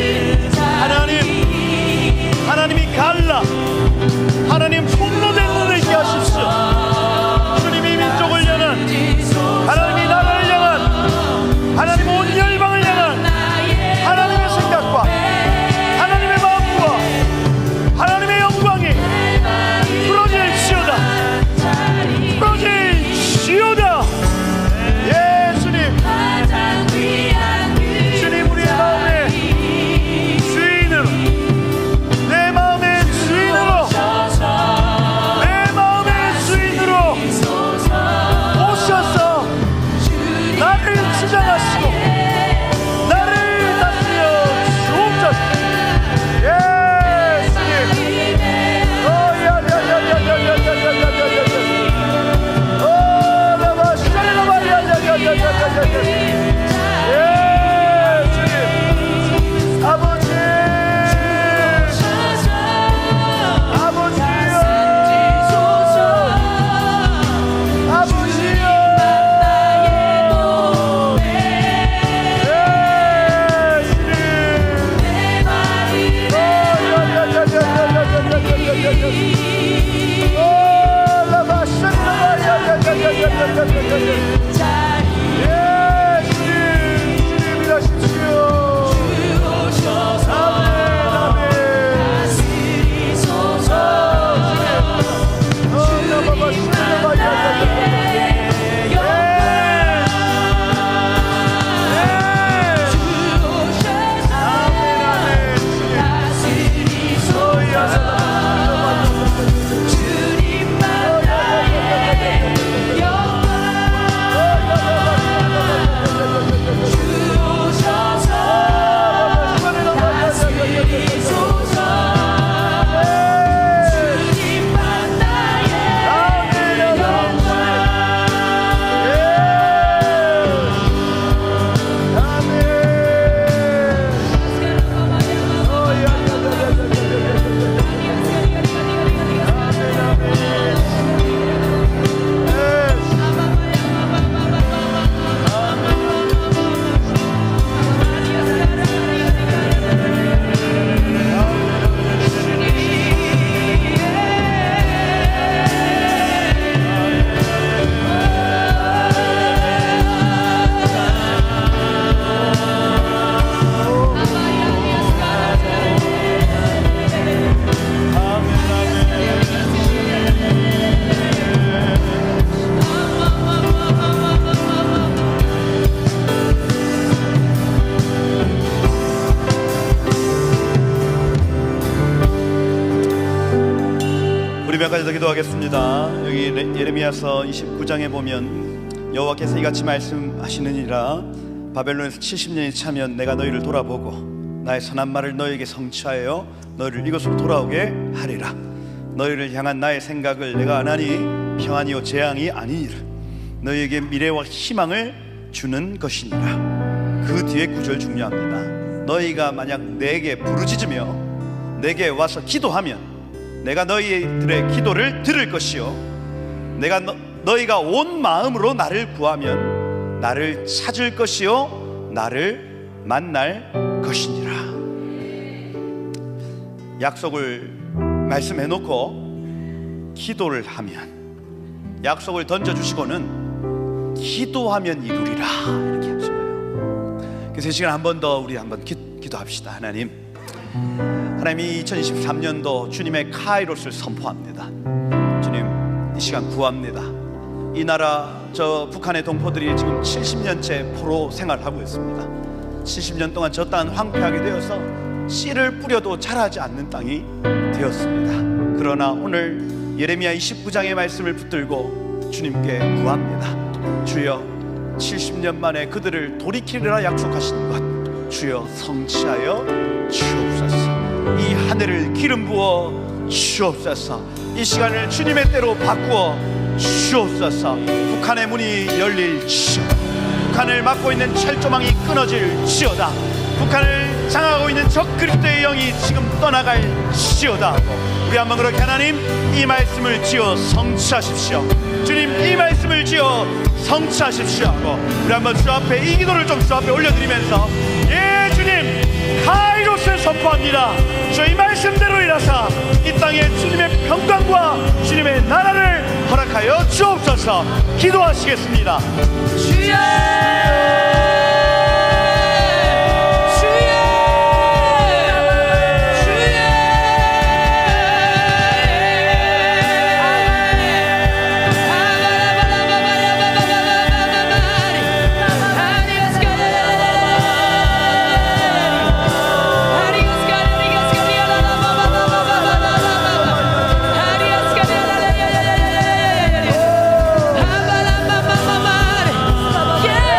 하나님이 갈라, 하나님 폭로된 눈을 있게 하십시오. 주님이 민족을 향한, 하나님이 나라를 향한, 하나님 온 열방을 향한 하나님의 생각과 하나님의 마음과 하나님의 영광이 풀어질지어다, 풀어질지어다. 몇 가지 더 기도하겠습니다. 여기 예레미야서 29장에 보면 여호와께서 이같이 말씀하시느니라. 바벨론에서 70년이 차면 내가 너희를 돌아보고 나의 선한 말을 너희에게 성취하여 너희를 이곳으로 돌아오게 하리라. 너희를 향한 나의 생각을 내가 아나니 평안이요 재앙이 아니니라. 너희에게 미래와 희망을 주는 것이니라. 그 뒤에 구절 중요합니다. 너희가 만약 내게 부르짖으며 내게 와서 기도하면 내가 너희들의 기도를 들을 것이요 내가 너희가 온 마음으로 나를 구하면 나를 찾을 것이요 나를 만날 것이니라. 약속을 말씀해 놓고 기도를 하면, 약속을 던져주시고는 기도하면 이루리라 이렇게 하신 거예요. 그래서 이 시간 한 번 더 우리 한번 기도합시다. 하나님, 하나님이 2023년도 주님의 카이로스를 선포합니다. 주님, 이 시간 구합니다. 이 나라 저 북한의 동포들이 지금 70년째 포로 생활하고 있습니다. 70년 동안 저 땅은 황폐하게 되어서 씨를 뿌려도 자라지 않는 땅이 되었습니다. 그러나 오늘 예레미야 29장의 말씀을 붙들고 주님께 구합니다. 주여, 70년 만에 그들을 돌이키리라 약속하신 것 주여 성취하여 주옵소서. 이 한 해를 기름 부어 주옵소서. 이 시간을 주님의 때로 바꾸어 주옵소서. 북한의 문이 열릴지어다. 북한을 막고 있는 철조망이 끊어질지어다. 북한을 장악하고 있는 적 그리스도의 영이 지금 떠나갈지어다. 우리 한번 그렇게 하나님, 이 말씀을 지어 성취하십시오. 주님, 이 말씀을 지어 성취하십시오 하고 우리 한번 주 앞에 이 기도를 좀 주 앞에 올려드리면서, 예 주님, 카이로스를 선포합니다. 주 이 말씀대로 일하사 이 땅에 주님의 평강과 주님의 나라를 허락하여 주옵소서. 기도하시겠습니다. 주여, Yeah.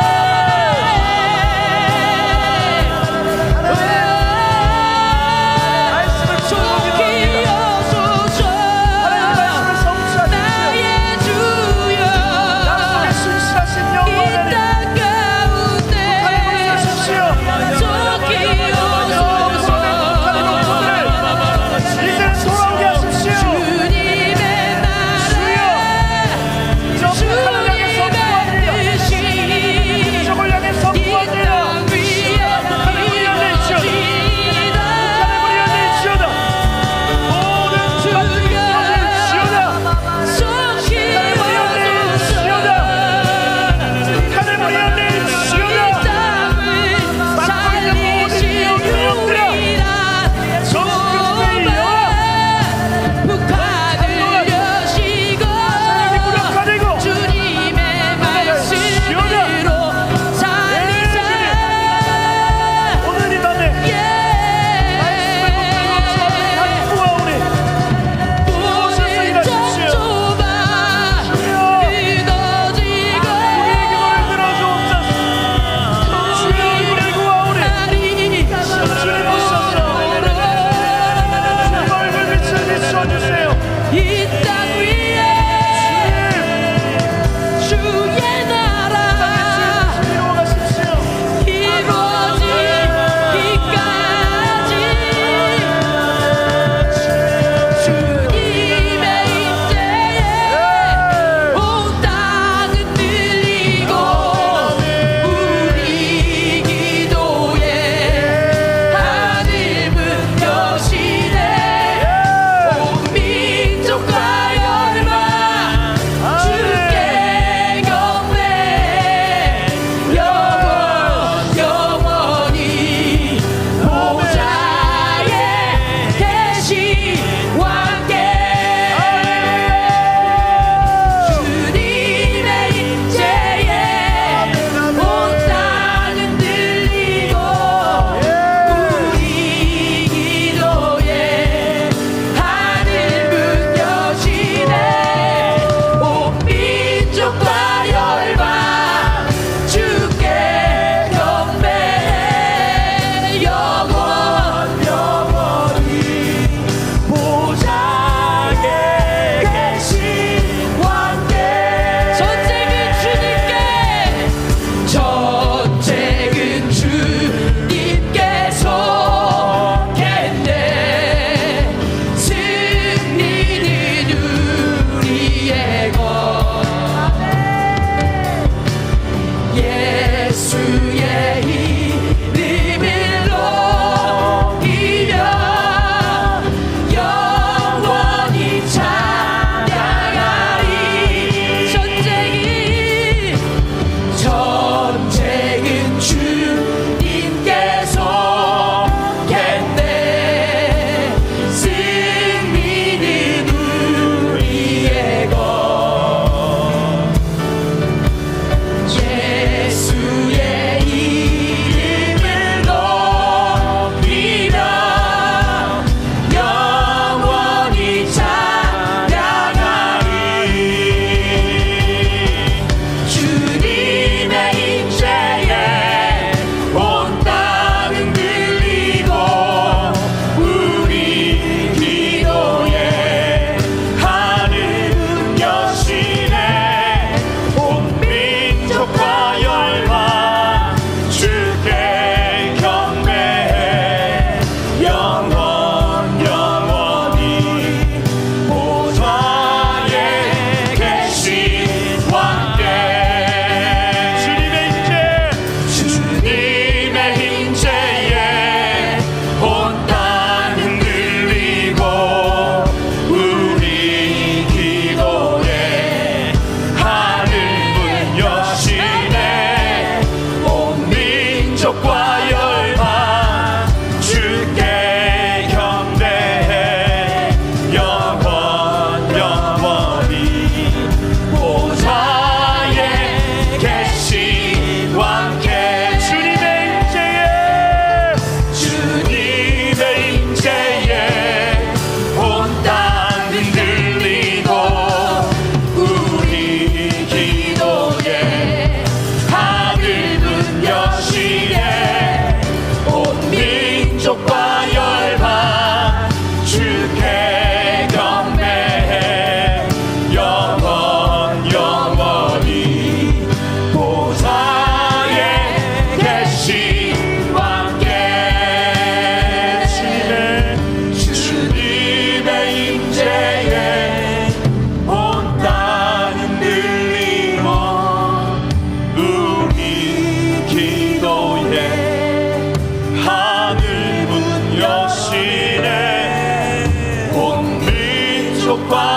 축복과